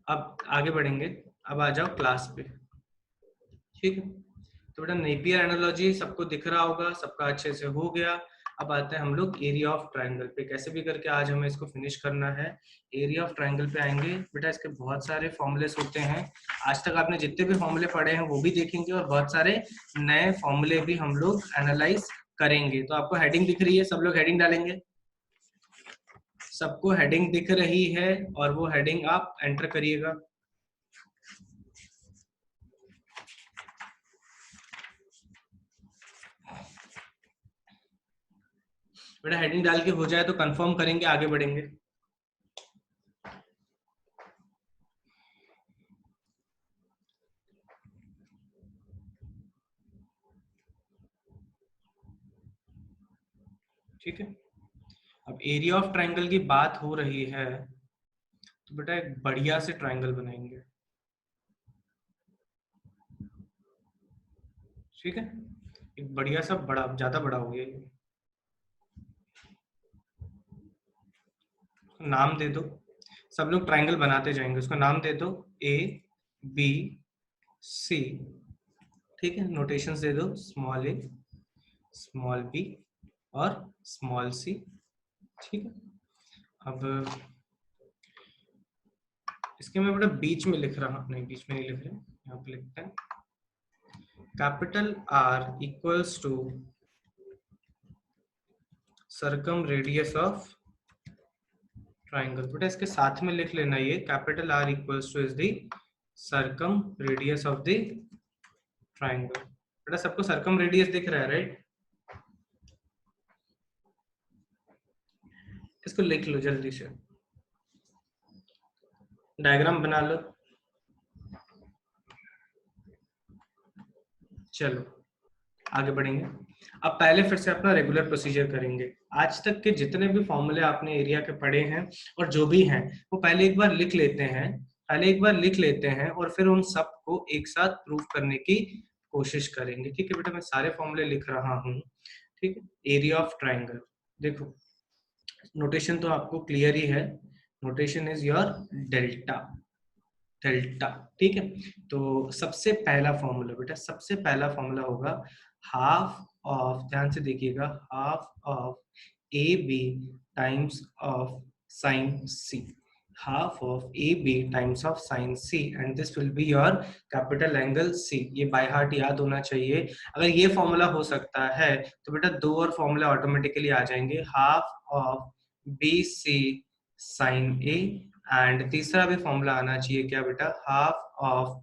अब आगे बढ़ेंगे, अब आ जाओ क्लास पे, ठीक है। तो बेटा नेपियर एनालॉजी सबको दिख रहा होगा, सबका अच्छे से हो गया। अब आते हैं हम लोग एरिया ऑफ ट्रायंगल पे, कैसे भी करके आज हमें इसको फिनिश करना है। एरिया ऑफ ट्रायंगल पे आएंगे बेटा, इसके बहुत सारे फॉर्मूलेस होते हैं, आज तक आपने जितने भी फॉर्मूले पढ़े हैं वो भी देखेंगे और बहुत सारे नए फॉर्मूले भी हम लोग एनालाइज करेंगे। तो आपको हेडिंग दिख रही है, सब लोग हेडिंग डालेंगे, सबको हेडिंग दिख रही है और वो हेडिंग आप एंटर करिएगा। बेटा हेडिंग डाल के हो जाए तो कंफर्म करेंगे, आगे बढ़ेंगे। ठीक है, अब एरिया ऑफ ट्रायंगल की बात हो रही है तो बेटा एक बढ़िया से ट्रायंगल बनाएंगे। ठीक है, एक बढ़िया सा, बड़ा ज्यादा बड़ा हो गया ये, नाम दे दो। सब लोग ट्रायंगल बनाते जाएंगे, उसका नाम दे दो ए बी सी। ठीक है, नोटेशंस दे दो, स्मॉल ए, स्मॉल बी और स्मॉल सी। ठीक है, अब इसके मैं बेटा बीच में लिख रहा, नहीं बीच में नहीं लिख रहे, यहाँ पे लिखते हैं capital R equals to circum radius of triangle. बेटा इसके साथ में लिख लेना, ये capital R equals to is the circum radius of the triangle. बेटा सबको सर्कम रेडियस दिख रहा है राइट? इसको लिख लो जल्दी से, डायग्राम बना लो। चलो आगे बढ़ेंगे। अब पहले फिर से अपना रेगुलर प्रोसीजर करेंगे। आज तक के जितने भी फॉर्मूले आपने एरिया के पढ़े हैं और जो भी हैं वो पहले एक बार लिख लेते हैं, पहले एक बार लिख लेते हैं और फिर उन सबको एक साथ प्रूव करने की कोशिश करेंगे। ठीक है बेटा, मैं सारे फॉर्मूले लिख रहा हूँ। ठीक है, एरिया ऑफ ट्राइंगल, देखो नोटेशन तो आपको क्लियर ही है, notation is your delta, delta. ठीक है, तो सबसे पहला फॉर्मूला बेटा, सबसे पहला फॉर्मूला होगा हाफ ऑफ, ध्यान से देखिएगा, half of A B times of sine C, half of A B times of sine C and this will be your capital angle C. ये बाय हार्ट याद होना चाहिए। अगर ये फॉर्मूला हो सकता है तो बेटा दो और फॉर्मूला ऑटोमेटिकली आ जाएंगे, half of B C sine A and तीसरा भी फॉर्मूला आना चाहिए क्या बेटा, हाफ ऑफ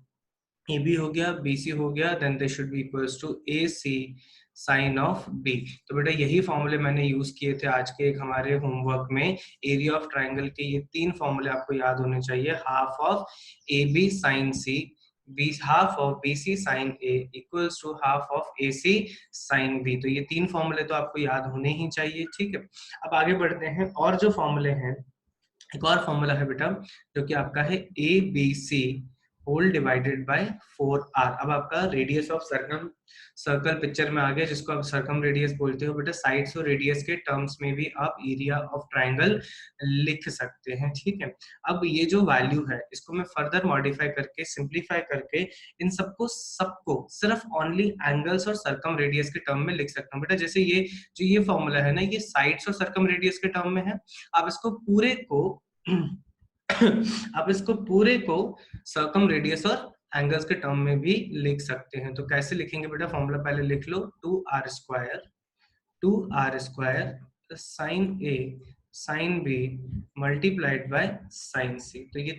ए बी हो गया, बी सी हो गया, then they should be equals to A C sine of B. तो बेटा यही फॉर्मूले मैंने यूज किए थे आज के एक हमारे होमवर्क में। एरिया ऑफ ट्राइंगल के ये तीन फॉर्मूले आपको याद होने चाहिए, half of A B sine C, half of B C sine A equals to half of A C sine B. तो ये तीन फॉर्मूले तो आपको याद होने ही चाहिए। ठीक है, अब आगे बढ़ते हैं, और जो फॉर्मूले हैं, एक और फॉर्मूला है बेटा जो कि आपका है A B C whole divided by 4r। अब आपका radius of circum, circle picture में आ गया, जिसको आप सर्कम रेडियस बोलते हो बेटा। साइड्स और रेडियस के टर्म्स में भी आप एरिया ऑफ ट्राइंगल लिख सकते हैं। ठीक है, अब ये जो वैल्यू है इसको मैं फर्दर मॉडिफाई करके, सिंप्लीफाई करके इन सबको सबको सिर्फ ओनली एंगल्स और सर्कम रेडियस के टर्म में लिख सकता हूँ बेटा। जैसे ये जो ये फॉर्मूला है ना, ये साइड्स और सर्कम रेडियस के टर्म में है। आप इसको पूरे को आप इसको पूरे को सर्कम रेडियस और एंगल्स के टर्म में भी लिख सकते हैं। तो कैसे लिखेंगे बेटा, फॉर्मूला पहले लिख लो, 2r square sine A sine B multiplied by sine C. तो ये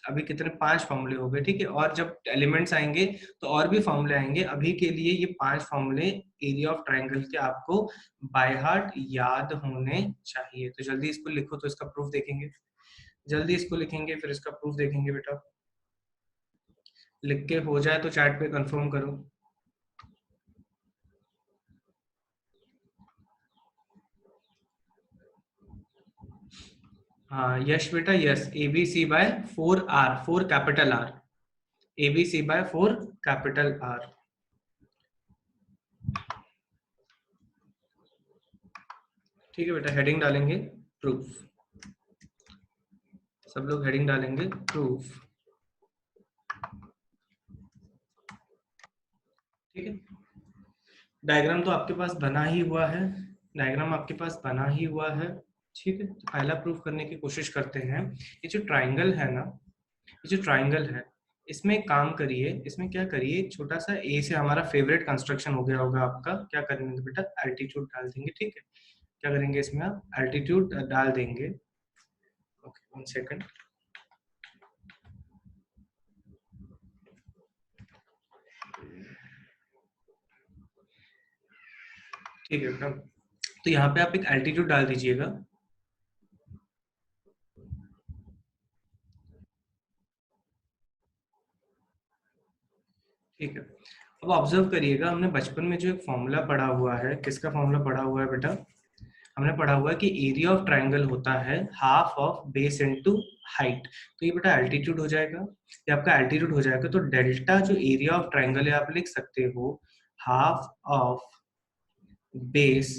अभी कितने, 5 फॉर्मूले हो गए। ठीक है, और जब एलिमेंट्स आएंगे तो और भी फॉर्मूले आएंगे। अभी के लिए ये 5 फॉर्मूले एरिया ऑफ ट्राइंगल के आपको बाय हार्ट याद होने चाहिए। तो जल्दी इसको लिखो, तो इसका प्रूफ देखेंगे, जल्दी इसको लिखेंगे फिर इसका प्रूफ देखेंगे बेटा। लिख के हो जाए तो चैट पे कंफर्म करो। हाँ यश बेटा, yes, ABC by 4r, 4 capital R, ABC by 4 capital R. ठीक है बेटा, हेडिंग डालेंगे प्रूफ, सब लोग हेडिंग डालेंगे प्रूफ। ठीक है, डायग्राम तो आपके पास बना ही हुआ है, डायग्राम आपके पास बना ही हुआ है। ठीक है, तो पहला प्रूफ करने की कोशिश करते हैं। ये जो ट्राइंगल है ना, ये जो ट्राइंगल है, इसमें एक काम करिए, इसमें क्या करिए, एक छोटा सा ए से हमारा फेवरेट कंस्ट्रक्शन हो गया होगा आपका। क्या करेंगे बेटा, एल्टीट्यूड डाल देंगे। ठीक है, क्या करेंगे इसमें, आप एल्टीट्यूड डाल देंगे। Okay, 1 second. ठीक है बेटा, तो यहाँ पे आप एक एल्टीट्यूड डाल दीजिएगा। ठीक है, अब ऑब्जर्व करिएगा, हमने बचपन में जो एक फॉर्मूला पढ़ा हुआ है, किसका फॉर्मूला पढ़ा हुआ है बेटा? हमने पढ़ा हुआ है कि एरिया ऑफ ट्राइंगल होता है half of base into height. तो ये बेटा एल्टीट्यूड हो जाएगा, ये आपका एल्टीट्यूड हो जाएगा। तो डेल्टा जो एरिया ऑफ ट्राइंगल है, आप लिख सकते हो half of base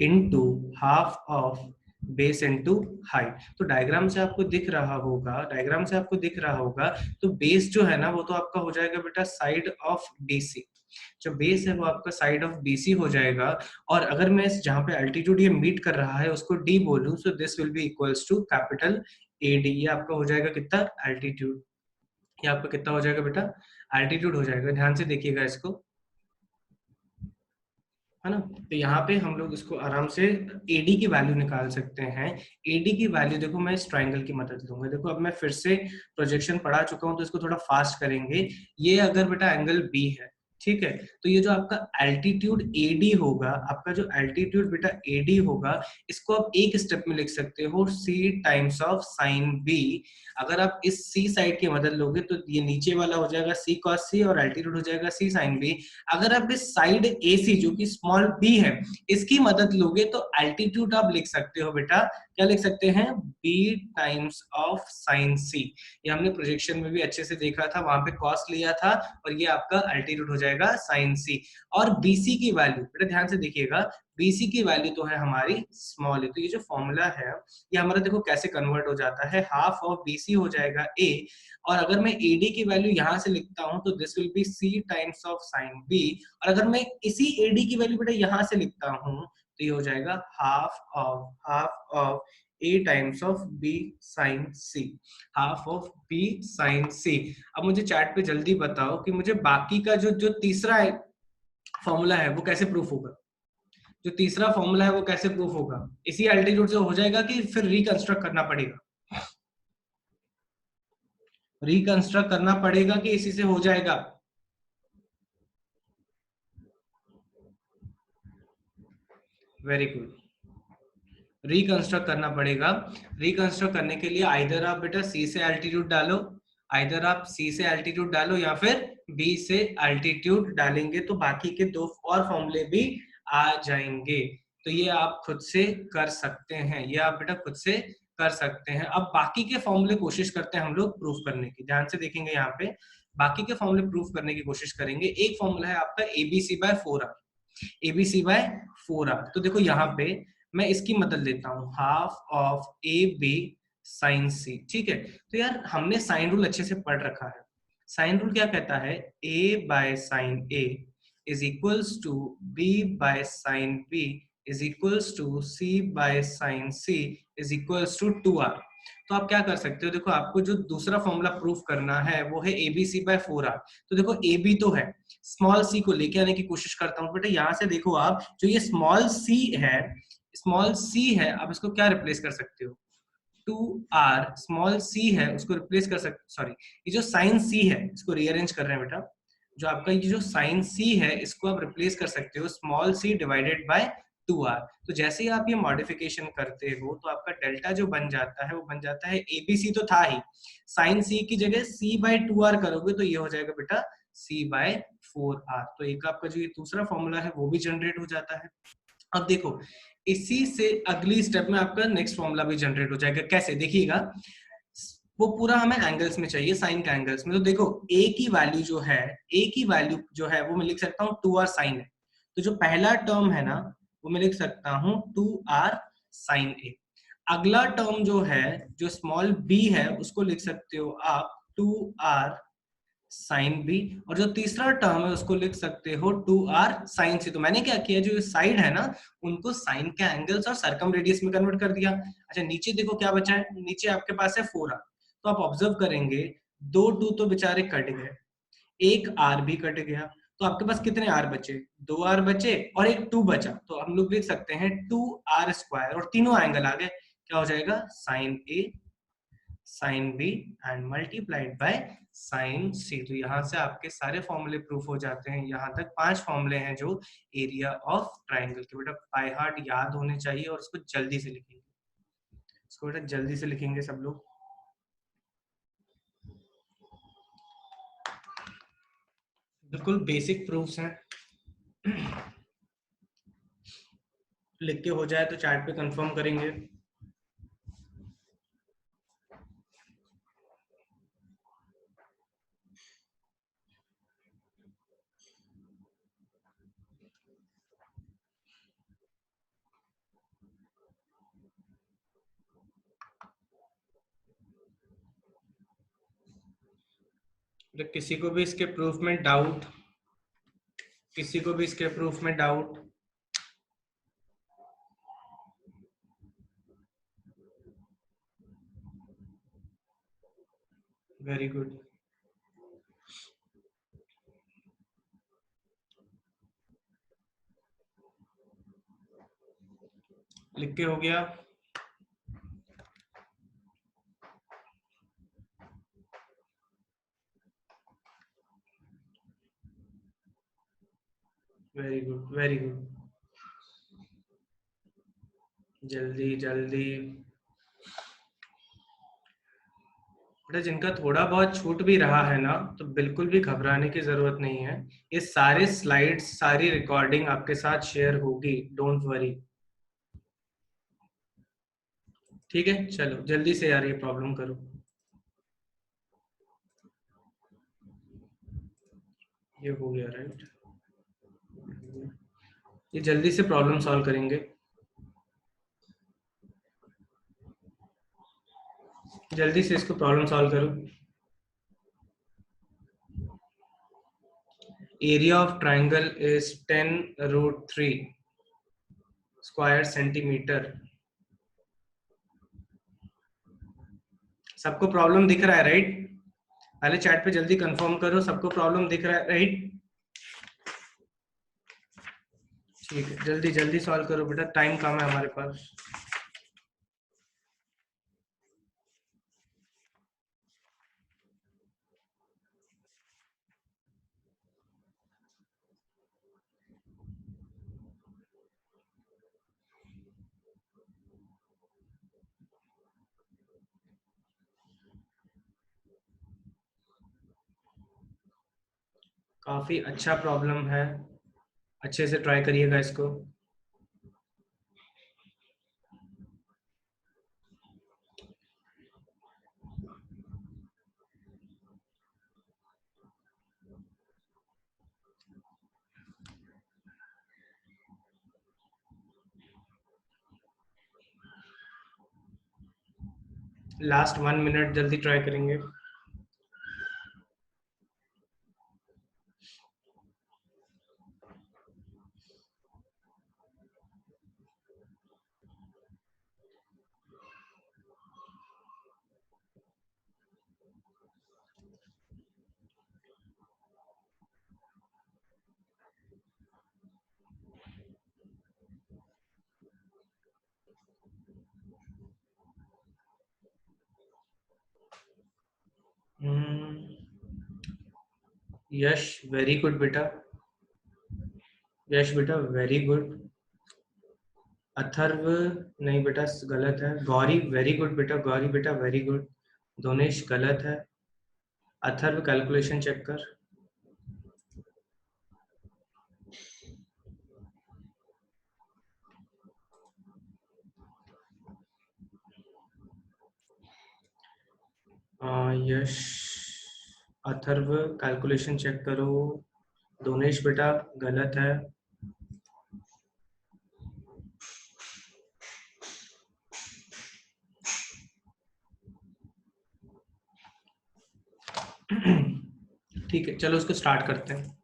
into half of base into height. तो डायग्राम से आपको दिख रहा होगा, डायग्राम से आपको दिख रहा होगा, तो बेस जो है ना वो तो आपका हो जाएगा बेटा साइड ऑफ बीसी। जो बेस है वो आपका साइड ऑफ बीसी हो जाएगा। और अगर मैं जहां पे एल्टीट्यूड ये मीट कर रहा है उसको डी बोलूं, so this will be equals to capital AD. ये आपका हो जाएगा कितना? एल्टीट्यूड। ये आपका कितना हो जाएगा बेटा? एल्टीट्यूड हो जाएगा। ध्यान से देखिएगा इसको, है ना? तो यहाँ पे हम लोग इसको आराम से एडी की वैल्यू निकाल सकते हैं। एडी की वैल्यू देखो, मैं इस ट्राइंगल की मदद लूंगा। देखो अब मैं फिर से प्रोजेक्शन पढ़ा चुका हूँ तो इसको थोड़ा फास्ट करेंगे। ये अगर बेटा एंगल बी है, ठीक है, तो ये जो आपका एल्टीट्यूड एडी होगा, आपका जो एल्टीट्यूड बेटा एडी होगा, इसको आप एक स्टेप में लिख सकते हो सी टाइम्स ऑफ साइन बी। अगर आप इस सी साइड की मदद लोगे तो ये नीचे वाला हो जाएगा सी कॉस सी और एल्टीट्यूड हो जाएगा सी साइन बी। अगर आप इस साइड ए सी जो कि स्मॉल बी है, इसकी मदद लोगे तो एल्टीट्यूड आप लिख सकते हो बेटा, क्या लिख सकते हैं? बी टाइम्स ऑफ साइन सी। ये हमने प्रोजेक्शन में भी अच्छे से देखा था, वहां पे कॉस लिया था और ये आपका एल्टीट्यूड हो जाएगा साइन सी। और बीसी की वैल्यू बेटा ध्यान से देखिएगा, बीसी की वैल्यू तो है हमारी स्मॉल ए। तो ये जो फॉर्मूला है ये हमारा देखो कैसे कन्वर्ट हो जाता है, हाफ ऑफ बीसी हो जाएगा ए। और अगर मैं एडी की वैल्यू यहां से लिखता हूं तो this will be C times of sine B. और अगर मैं इसी एडी की वैल्यू बेटा यहां से लिखता हूं तो ये हो जाएगा half of A times of B sine C, half of B sine C. अब मुझे चैट पे जल्दी बताओ कि मुझे बाकी का जो जो तीसरा फॉर्मूला है वो कैसे प्रूफ होगा? जो तीसरा फॉर्मूला है वो कैसे प्रूफ होगा? इसी एल्टीट्यूड से हो जाएगा कि फिर रिकंस्ट्रक्ट करना पड़ेगा? रिकंस्ट्रक्ट करना पड़ेगा कि इसी से हो जाएगा? वेरी गुड, रिकंस्ट्रक्ट करना पड़ेगा। रिकंस्ट्रक्ट करने के लिए आइदर आप बेटा सी से एल्टीट्यूड डालो, आइदर आप सी से एल्टीट्यूड डालो या फिर बी से एल्टीट्यूड डालेंगे तो बाकी के दो और फॉर्मूले भी आ जाएंगे। तो ये आप खुद से कर सकते हैं, ये आप बेटा खुद से कर सकते हैं। अब बाकी के फॉर्मूले कोशिश करते हैं हम लोग प्रूफ करने की। ध्यान से देखेंगे, यहाँ पे बाकी के फॉर्मूले प्रूफ करने की कोशिश करेंगे। एक फॉर्मूला है आपका ABC by 4r, ABC by 4r। तो देखो यहाँ पे मैं इसकी मदद लेता हूँ, half of A B sine C. ठीक है, तो यार हमने साइन रूल अच्छे से पढ़ रखा है। साइन रूल क्या कहता है? a by sine a is equals to b by sine b is equals to c by sine c is equals to 2r। तो आप क्या कर सकते हो, देखो आपको जो दूसरा फॉर्मूला प्रूफ करना है वो है abc बाय 4r। तो देखो ab तो है, स्मॉल c को लेके आने की कोशिश करता हूँ बेटा। यहाँ से देखो आप, जो ये स्मॉल c है, स्मॉल c है, आप इसको क्या रिप्लेस कर सकते हो? 2r स्मॉल c है उसको रिप्लेस कर सकते, सॉरी ये जो साइन c है इसको रीअरेंज कर रहे हैं बेटा। जो आपका ये जो साइन c है इसको आप रिप्लेस कर सकते हो small c divided by 2r। तो जैसे ही आप ये मॉडिफिकेशन करते हो तो आपका डेल्टा जो बन जाता है वो बन जाता है, abc तो था ही, साइन c की जगह c बाय 2r करोगे तो ये हो जाएगा बेटा c बाय 4r। तो एक आपका जो ये दूसरा फॉर्मूला है वो भी जनरेट हो जाता है। अब देखो इसी से अगली स्टेप में आपका नेक्स्ट फॉर्मूला भी जनरेट हो जाएगा। कैसे? देखिएगा, वो पूरा हमें एंगल्स में चाहिए, साइन के एंगल्स में। तो देखो a की वैल्यू जो है, a की वैल्यू जो है वो मैं लिख सकता हूँ 2r साइन है। तो जो पहला टर्म है ना वो मैं लिख सकता हूँ 2r साइन a। अगला टर्म जो है, जो स्मॉल b है, उसको लिख सकते हो आप 2r साइन बी। और जो तीसरा टर्म है उसको लिख सकते हो 2r साइन सी। तो मैंने क्या किया, जो साइड है ना उनको साइन के एंगल्स और सर्कम रेडियस में कन्वर्ट कर दिया। अच्छा नीचे देखो क्या बचा है, नीचे आपके पास है 4r। तो आप ऑब्जर्व करेंगे, दो 2 तो बेचारे कट गए, एक r भी कट गया, तो आपके पास कितने r बचे? 2r बचे और एक 2 बचा। तो हम लोग लिख सकते हैं 2r स्क्वायर और तीनों एंगल आ गए। क्या हो जाएगा? Sine a sine B and multiplied by sine C. तो यहाँ से आपके सारे फॉर्मूले प्रूफ हो जाते हैं। यहाँ तक 5 फॉर्मूले हैं जो एरिया ऑफ ट्राइंगल के बेटा बाय हार्ट याद होने चाहिए, और उसको जल्दी से लिखेंगे, इसको बेटा जल्दी से लिखेंगे सब लोग। बिल्कुल बेसिक प्रूफ्स हैं। लिख के हो जाए तो चैट पे कंफर्म करेंगे। किसी को भी इसके प्रूफ में डाउट, किसी को भी इसके प्रूफ में डाउट? Very good. लिख के हो गया? Very good, very good. जल्दी जल्दी बेटा, जिनका थोड़ा बहुत छूट भी रहा है ना, तो बिल्कुल भी घबराने की जरूरत नहीं है। ये सारे स्लाइड्स, सारी रिकॉर्डिंग आपके साथ शेयर होगी, डोंट वरी। ठीक है, चलो जल्दी से यार ये प्रॉब्लम करो। ये हो गया राइट। ये जल्दी से प्रॉब्लम सॉल्व करेंगे, जल्दी से इसको प्रॉब्लम सॉल्व करो। Area of triangle is 10√3 square centimetre. सबको प्रॉब्लम दिख रहा है राइट? पहले चैट पे जल्दी कंफर्म करो, सबको प्रॉब्लम दिख रहा है राइट? ठीक है, जल्दी जल्दी सॉल्व करो बेटा, टाइम कम है हमारे पास। काफी अच्छा प्रॉब्लम है, अच्छे से ट्राई करिएगा इसको। लास्ट 1 मिनट, जल्दी ट्राई करेंगे। यश वेरी गुड बेटा, यश बेटा वेरी गुड। अथर्व नहीं बेटा, गलत है। गौरी वेरी गुड बेटा, गौरी बेटा वेरी गुड। दोनेश गलत है। अथर्व कैलकुलेशन चेक कर। यश, अथर्व कैलकुलेशन चेक करो। दोनेश बेटा गलत है। ठीक है, चलो उसको स्टार्ट करते हैं।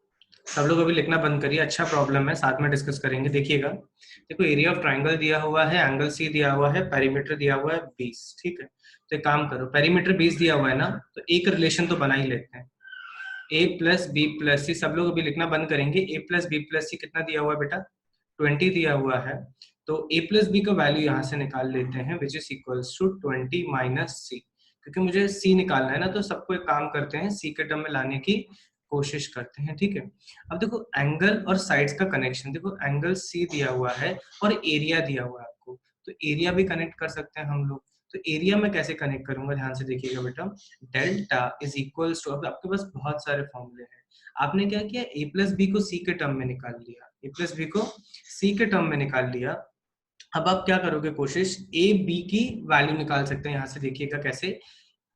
सब लोग अभी लिखना बंद करिए, अच्छा प्रॉब्लम है, साथ में डिस्कस करेंगे। देखिएगा, देखो एरिया ऑफ ट्राइंगल दिया हुआ है, एंगल सी दिया हुआ है, पेरीमीटर दिया हुआ है 20। ठीक है, तो एक काम करो, पेरीमीटर 20 दिया हुआ है ना, तो एक रिलेशन तो बना ही लेते हैं। a प्लस बी प्लस सी, सब लोग अभी लिखना बंद करेंगे। a प्लस बी प्लस सी कितना दिया हुआ है बेटा? 20 दिया हुआ है। तो a प्लस बी का वैल्यू यहाँ से निकाल लेते हैं, which is equals to 20 minus C. क्योंकि मुझे सी निकालना है ना, तो सबको एक काम करते हैं, सी के टर्म में लाने की कोशिश करते हैं, ठीक है। अब देखो एंगल और साइड्स का कनेक्शन, देखो एंगल सी दिया हुआ है और एरिया दिया हुआ है आपको, तो एरिया भी कनेक्ट कर सकते हैं हम लोग। तो एरिया में कैसे कनेक्ट करूंगा, ध्यान से देखिएगा बेटा। डेल्टा इज इक्वल्स टू, अब आपके पास बहुत सारे फॉर्मूले हैं, आपने क्या किया, ए प्लस बी को सी के टर्म में निकाल लिया, ए प्लस बी को सी के टर्म में निकाल लिया। अब आप क्या करोगे, कोशिश ए बी की वैल्यू निकाल सकते हैं, यहाँ से देखिएगा कैसे।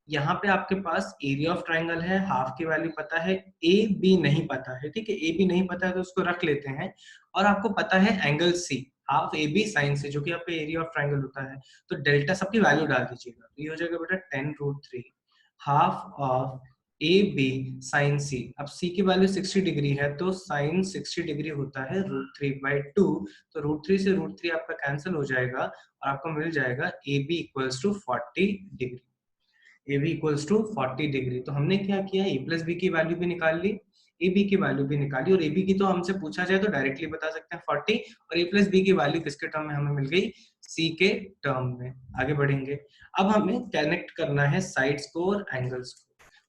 यहाँ पे आपके पास एरिया ऑफ ट्राइंगल है, हाफ की वैल्यू पता है, ए बी नहीं पता है, ठीक है, ए बी नहीं पता है तो उसको रख लेते हैं। और आपको पता है angle C, half A B sine से, जो कि आपका एरिया ऑफ ट्राइंगल होता है। तो डेल्टा सबकी वैल्यू डाल दीजिएगा, तो ये हो जाएगा बेटा 10√3 half of A B sine C. अब सी की वैल्यू 60 डिग्री है, तो साइन 60 डिग्री होता है √3/2, तो √3 से √3 आपका कैंसिल हो जाएगा और आपको मिल जाएगा A B equals to 40 degree, A B equals to 40 degree. तो हमने क्या किया, ए प्लस बी की वैल्यू भी निकाल ली, ए बी की वैल्यू भी निकाली, और ए बी की तो हमसे पूछा जाए तो डायरेक्टली बता सकते हैं 40, और ए प्लस बी की वैल्यू किसके टर्म में हमें मिल गई, सी के टर्म में। आगे बढ़ेंगे, अब हमें कनेक्ट करना है साइड्स को और एंगल्स को।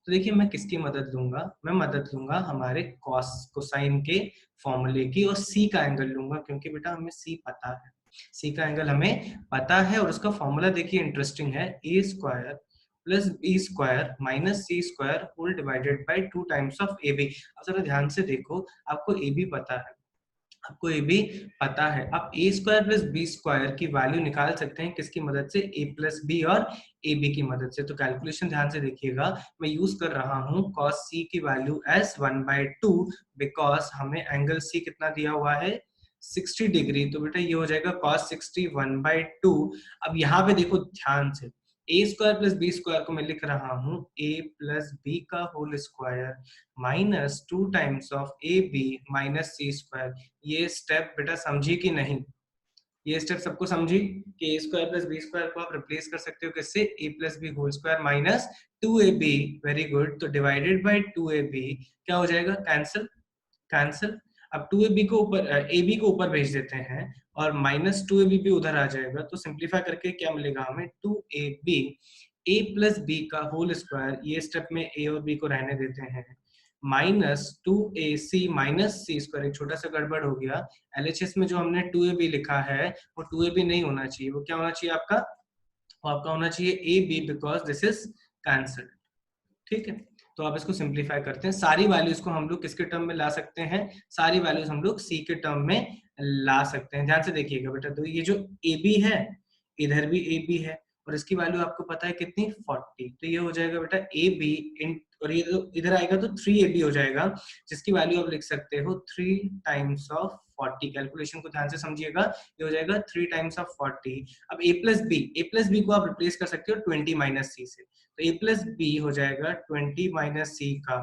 तो देखिए मैं किसकी मदद लूंगा, मैं मदद लूंगा हमारे कॉस कोसाइन के फॉर्मूले की, और सी का एंगल लूंगा, क्योंकि बेटा हमें सी पता है, सी का एंगल हमें पता है। और उसका फॉर्मूला देखिए इंटरेस्टिंग है, A square plus B square minus C square whole divided by 2 times of A B. अब जरा ध्यान से देखो, आपको ए बी पता है, आपको ए बी पता है, आप ए स्क्वायर प्लस बी स्क्वायर की वैल्यू निकाल सकते हैं किसकी मदद से, ए प्लस बी और ए बी की मदद से। तो कैलकुलेशन ध्यान से देखिएगा, मैं यूज कर रहा हूँ cos c की वैल्यू एज 1/2, बिकॉज हमें एंगल सी कितना दिया हुआ है, 60 डिग्री, तो बेटा ये हो जाएगा cos 60 1/2। अब यहाँ पे देखो ध्यान से, A square plus B square को मैं लिख रहा हूँ ए प्लस बी का whole square minus 2 times of A B minus C square. ये स्टेप बेटा समझी कि नहीं, ये स्टेप सबको समझी कि A square plus B square को आप रिप्लेस कर सकते हो किससे, A plus B whole square minus 2ab, very good. तो डिवाइडेड बाय 2ab क्या हो जाएगा, कैंसिल, कैंसिल। अब 2ab को ऊपर, ab को ऊपर भेज देते हैं और माइनस 2ab भी उधर आ जाएगा, तो सिंप्लीफाई करके क्या मिलेगा हमें, 2ab a प्लस बी का होल स्क्वायर, ये स्टेप में a और b को रहने देते हैं, minus 2ac minus C square, एक छोटा सा गड़बड़ हो गया, एलएचएस में जो हमने 2ab लिखा है वो 2ab नहीं होना चाहिए, वो क्या होना चाहिए आपका, वो आपका होना चाहिए ab, because this is cancelled, ठीक है। तो आप इसको सिंप्लीफाई करते हैं, सारी वैल्यूज को हम लोग किसके टर्म में ला सकते हैं, सारी वैल्यूज हम लोग सी के टर्म में ला सकते हैं। ध्यान से देखिएगा बेटा, तो ये जो ए बी है, इधर भी ए बी है, और इसकी वैल्यू आपको पता है कितनी, 40, तो ये हो जाएगा बेटा ए बी इन, और ये तो इधर आएगा तो 3ab हो जाएगा, जिसकी वैल्यू आप लिख सकते हो 3 टाइम्स ऑफ 40। कैलकुलेशन को ध्यान से समझिएगा, ये हो जाएगा 3 टाइम्स ऑफ 40। अब ए प्लस बी को आप रिप्लेस कर सकते हो 20 माइनस सी से, तो ए प्लस बी हो जाएगा 20 माइनस सी का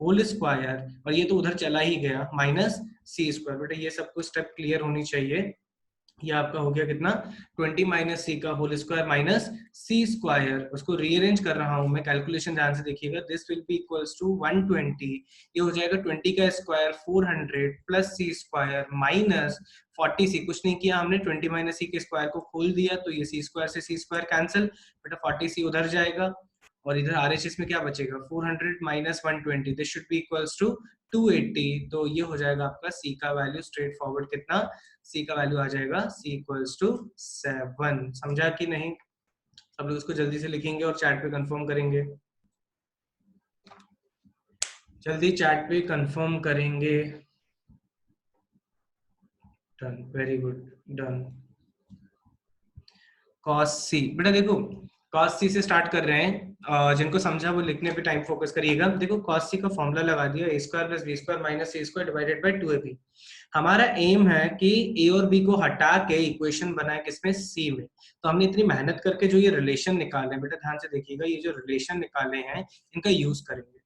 होल स्क्वायर, और ये तो उधर चला ही गया माइनस सी स्क्वायर। बेटा ये सबको स्टेप क्लियर होनी चाहिए, ये आपका हो गया कितना, 20 माइनस सी का whole square minus C square, उसको रीअरेंज कर रहा हूं मैं, कैलकुलेशन ध्यान से देखिएगा, this will be equals to 120, ये हो जाएगा 20 का square 400 plus C square minus 40 C, कुछ नहीं किया हमने, 20 माइनस सी के स्क्वायर को खोल दिया, तो ये सी स्क्वायर से सी स्क्वायर कैंसिल, बेटा 40 सी उधर जाएगा, और इधर आरएचएस में क्या बचेगा, 400 minus 120, this should be equals to 280, तो ये हो जाएगा आपका सी का वैल्यू स्ट्रेट फॉरवर्ड कितना, सी का वैल्यू आ जाएगा सी इक्वल्स टू 7। समझा कि नहीं, सब लोग इसको जल्दी से लिखेंगे और चैट पे कंफर्म करेंगे, जल्दी चैट पे कंफर्म करेंगे, done, very good, done. cos c, बेटा देखो cos c से स्टार्ट कर रहे हैं, जिनको समझा वो लिखने पे टाइम फोकस करिएगा। देखो cos c का फॉर्मूला लगा दिया, a square plus B square minus C square divided by 2ab। हमारा एम है कि a और b को हटा के इक्वेशन बनाए किसमें, c में। तो हमने इतनी मेहनत करके जो ये रिलेशन निकाले, बेटा ध्यान से देखिएगा, ये जो रिलेशन निकाले हैं इनका यूज करेंगे,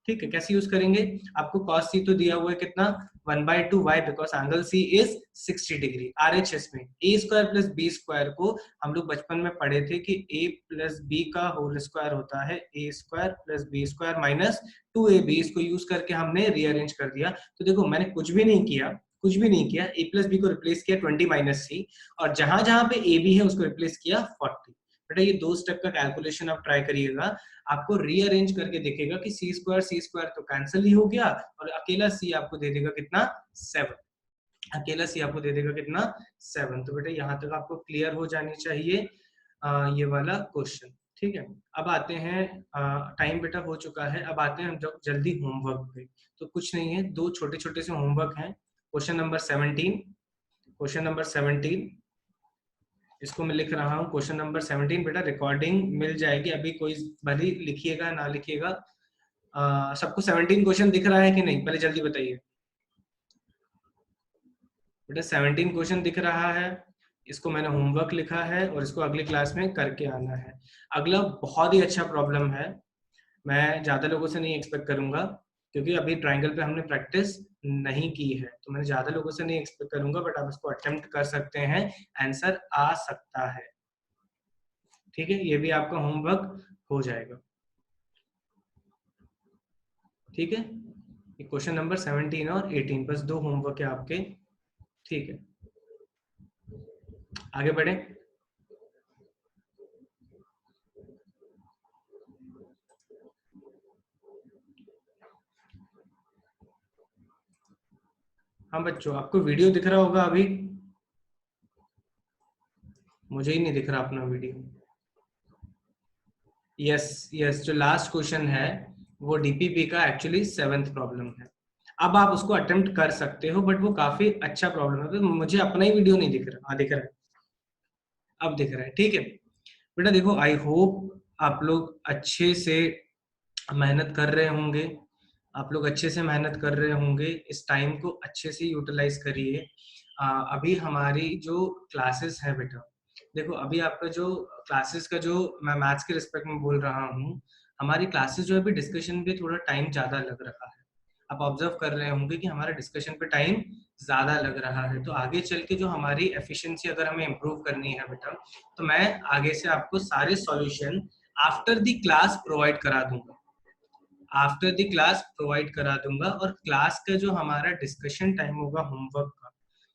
ठीक है। कैसे यूज करेंगे, आपको cos c तो दिया हुआ है कितना, 1/2, y because angle c is 60 degree. RHS में a square plus B square को हम लोग बचपन में पढ़े थे कि a प्लस बी का होल स्क्वायर होता है a square plus B square minus 2ab, इसको यूज करके हमने रीअरेंज कर दिया। तो देखो मैंने कुछ भी नहीं किया, कुछ भी नहीं किया, a प्लस बी को रिप्लेस किया 20 माइनस सी, और जहां जहां पे ab है उसको रिप्लेस किया 40। बेटा ये 2 स्टेप का कैलकुलेशन आप ट्राई करिएगा, आपको रीअरेंज करके देखेगा कि सी स्क्वायर तो कैंसिल ही हो गया और अकेला सी आपको दे देगा कितना 7, अकेला सी आपको दे देगा कितना 7। तो बेटा यहाँ तक आपको क्लियर हो जानी चाहिए ये वाला क्वेश्चन, ठीक है। अब आते हैं टाइम बेटा हो चुका है, अब आते हैं हम जल्दी होमवर्क पे। तो कुछ नहीं है, 2 छोटे छोटे से होमवर्क हैं। क्वेश्चन नंबर 17, क्वेश्चन नंबर 17 इसको मैं लिख रहा हूँ। क्वेश्चन नंबर 17 बेटा रिकॉर्डिंग मिल जाएगी, अभी कोई भले लिखिएगा ना लिखिएगा। सबको 17 क्वेश्चन दिख रहा है कि नहीं, पहले जल्दी बताइए बेटा। 17 क्वेश्चन दिख रहा है, इसको मैंने होमवर्क लिखा है और इसको अगली क्लास में करके आना है। अगला बहुत ही अच्छा प्रॉब्लम है, मैं ज्यादा लोगों से नहीं एक्सपेक्ट करूंगा क्योंकि अभी ट्रायंगल पे हमने प्रैक्टिस नहीं की है, तो मैं ज्यादा लोगों से नहीं एक्सपेक्ट करूंगा, बट आप इसको अटेम्प्ट कर सकते हैं, आंसर आ सकता है, ठीक है। ये भी आपका होमवर्क हो जाएगा, ठीक है। क्वेश्चन नंबर 17 और 18 बस 2 होमवर्क है आपके, ठीक है। आगे बढ़े। हाँ बच्चों, आपको वीडियो दिख रहा होगा अभी, मुझे ही नहीं दिख रहा अपना वीडियो। यस यस, जो लास्ट क्वेश्चन है वो डीपीपी का एक्चुअली 7th प्रॉब्लम है। अब आप उसको अटेम्प्ट कर सकते हो, बट वो काफी अच्छा प्रॉब्लम है, तो मुझे अपना ही वीडियो नहीं दिख रहा। हाँ दिख रहा है, अब दिख रहा है, ठीक है। बेटा देखो, आई होप आप लोग अच्छे से मेहनत कर रहे होंगे, आप लोग अच्छे से मेहनत कर रहे होंगे, इस टाइम को अच्छे से यूटिलाइज करिए। अभी हमारी जो क्लासेस है बेटा, देखो अभी आपका जो क्लासेस का जो मैं मैथ्स के रिस्पेक्ट में बोल रहा हूँ, हमारी क्लासेस जो है अभी डिस्कशन पे थोड़ा टाइम ज्यादा लग रहा है। आप ऑब्जर्व कर रहे होंगे कि हमारे डिस्कशन पे टाइम ज्यादा लग रहा है, तो आगे चल के जो हमारी एफिशिएंसी अगर हमें इम्प्रूव करनी है बेटा, तो मैं आगे से आपको सारे solution after the class provide करा दूंगा, आफ्टर द क्लास प्रोवाइड करा दूंगा। और क्लास का जो हमारा डिस्कशन टाइम होगा होमवर्क का,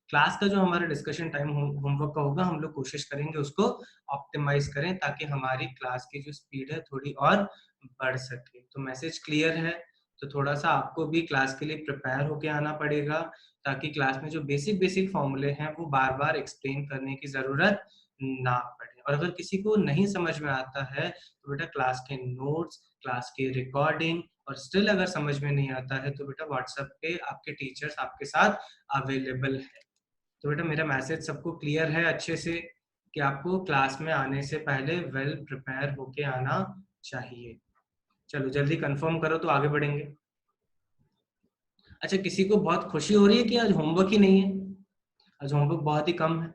क्लास का जो हमारा डिस्कशन टाइम होमवर्क का होगा, हम लोग कोशिश करेंगे उसको ऑप्टिमाइज करें ताकि हमारी क्लास की जो स्पीड है थोड़ी और बढ़ सके। तो मैसेज क्लियर है, तो थोड़ा सा आपको भी क्लास के लिए प्रिपेयर होके आना पड़ेगा, ताकि क्लास में जो बेसिक बेसिक फॉर्मूले हैं वो बार बार एक्सप्लेन करने की जरूरत ना पड़े। और अगर किसी को नहीं समझ में आता है तो बेटा क्लास के नोट्स, क्लास की रिकॉर्डिंग, और स्टिल अगर समझ में नहीं आता है तो बेटा व्हाट्सएप पे आपके टीचर्स आपके साथ अवेलेबल है। तो बेटा मेरा मैसेज सबको क्लियर है अच्छे से कि आपको क्लास में आने से पहले वेल प्रिपेयर होके आना चाहिए। चलो जल्दी कंफर्म करो तो आगे बढ़ेंगे। अच्छा, किसी को बहुत खुशी हो रही है कि आज होमवर्क ही नहीं है? आज होमवर्क बहुत ही कम है,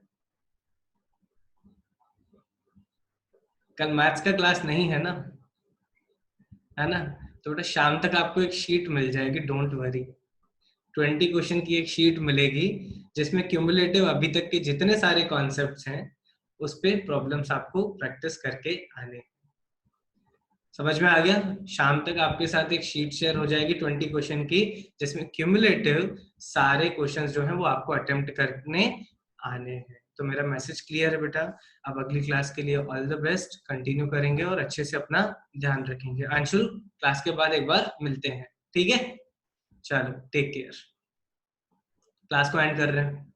कल मैथ्स का क्लास नहीं है ना, है ना? तो बेटा शाम तक आपको एक शीट मिल जाएगी, डोंट वरी। 20 क्वेश्चन की एक शीट मिलेगी जिसमें क्यूमुलेटिव अभी तक के जितने सारे कॉन्सेप्ट्स हैं उस पे प्रॉब्लम्स आपको प्रैक्टिस करके आने। समझ में आ गया? शाम तक आपके साथ एक शीट शेयर हो जाएगी 20 क्वेश्चन की, जिसमें क्यूमुलेटिव सारे क्वेश्चंस जो हैं वो आपको अटेम्प्ट करने आने हैं। तो मेरा मैसेज क्लियर है बेटा। अब अगली क्लास के लिए ऑल द बेस्ट, कंटिन्यू करेंगे और अच्छे से अपना ध्यान रखेंगे। अंशुल, क्लास के बाद एक बार मिलते हैं, ठीक है? चलो टेक केयर। क्लास को एंड कर रहे हैं।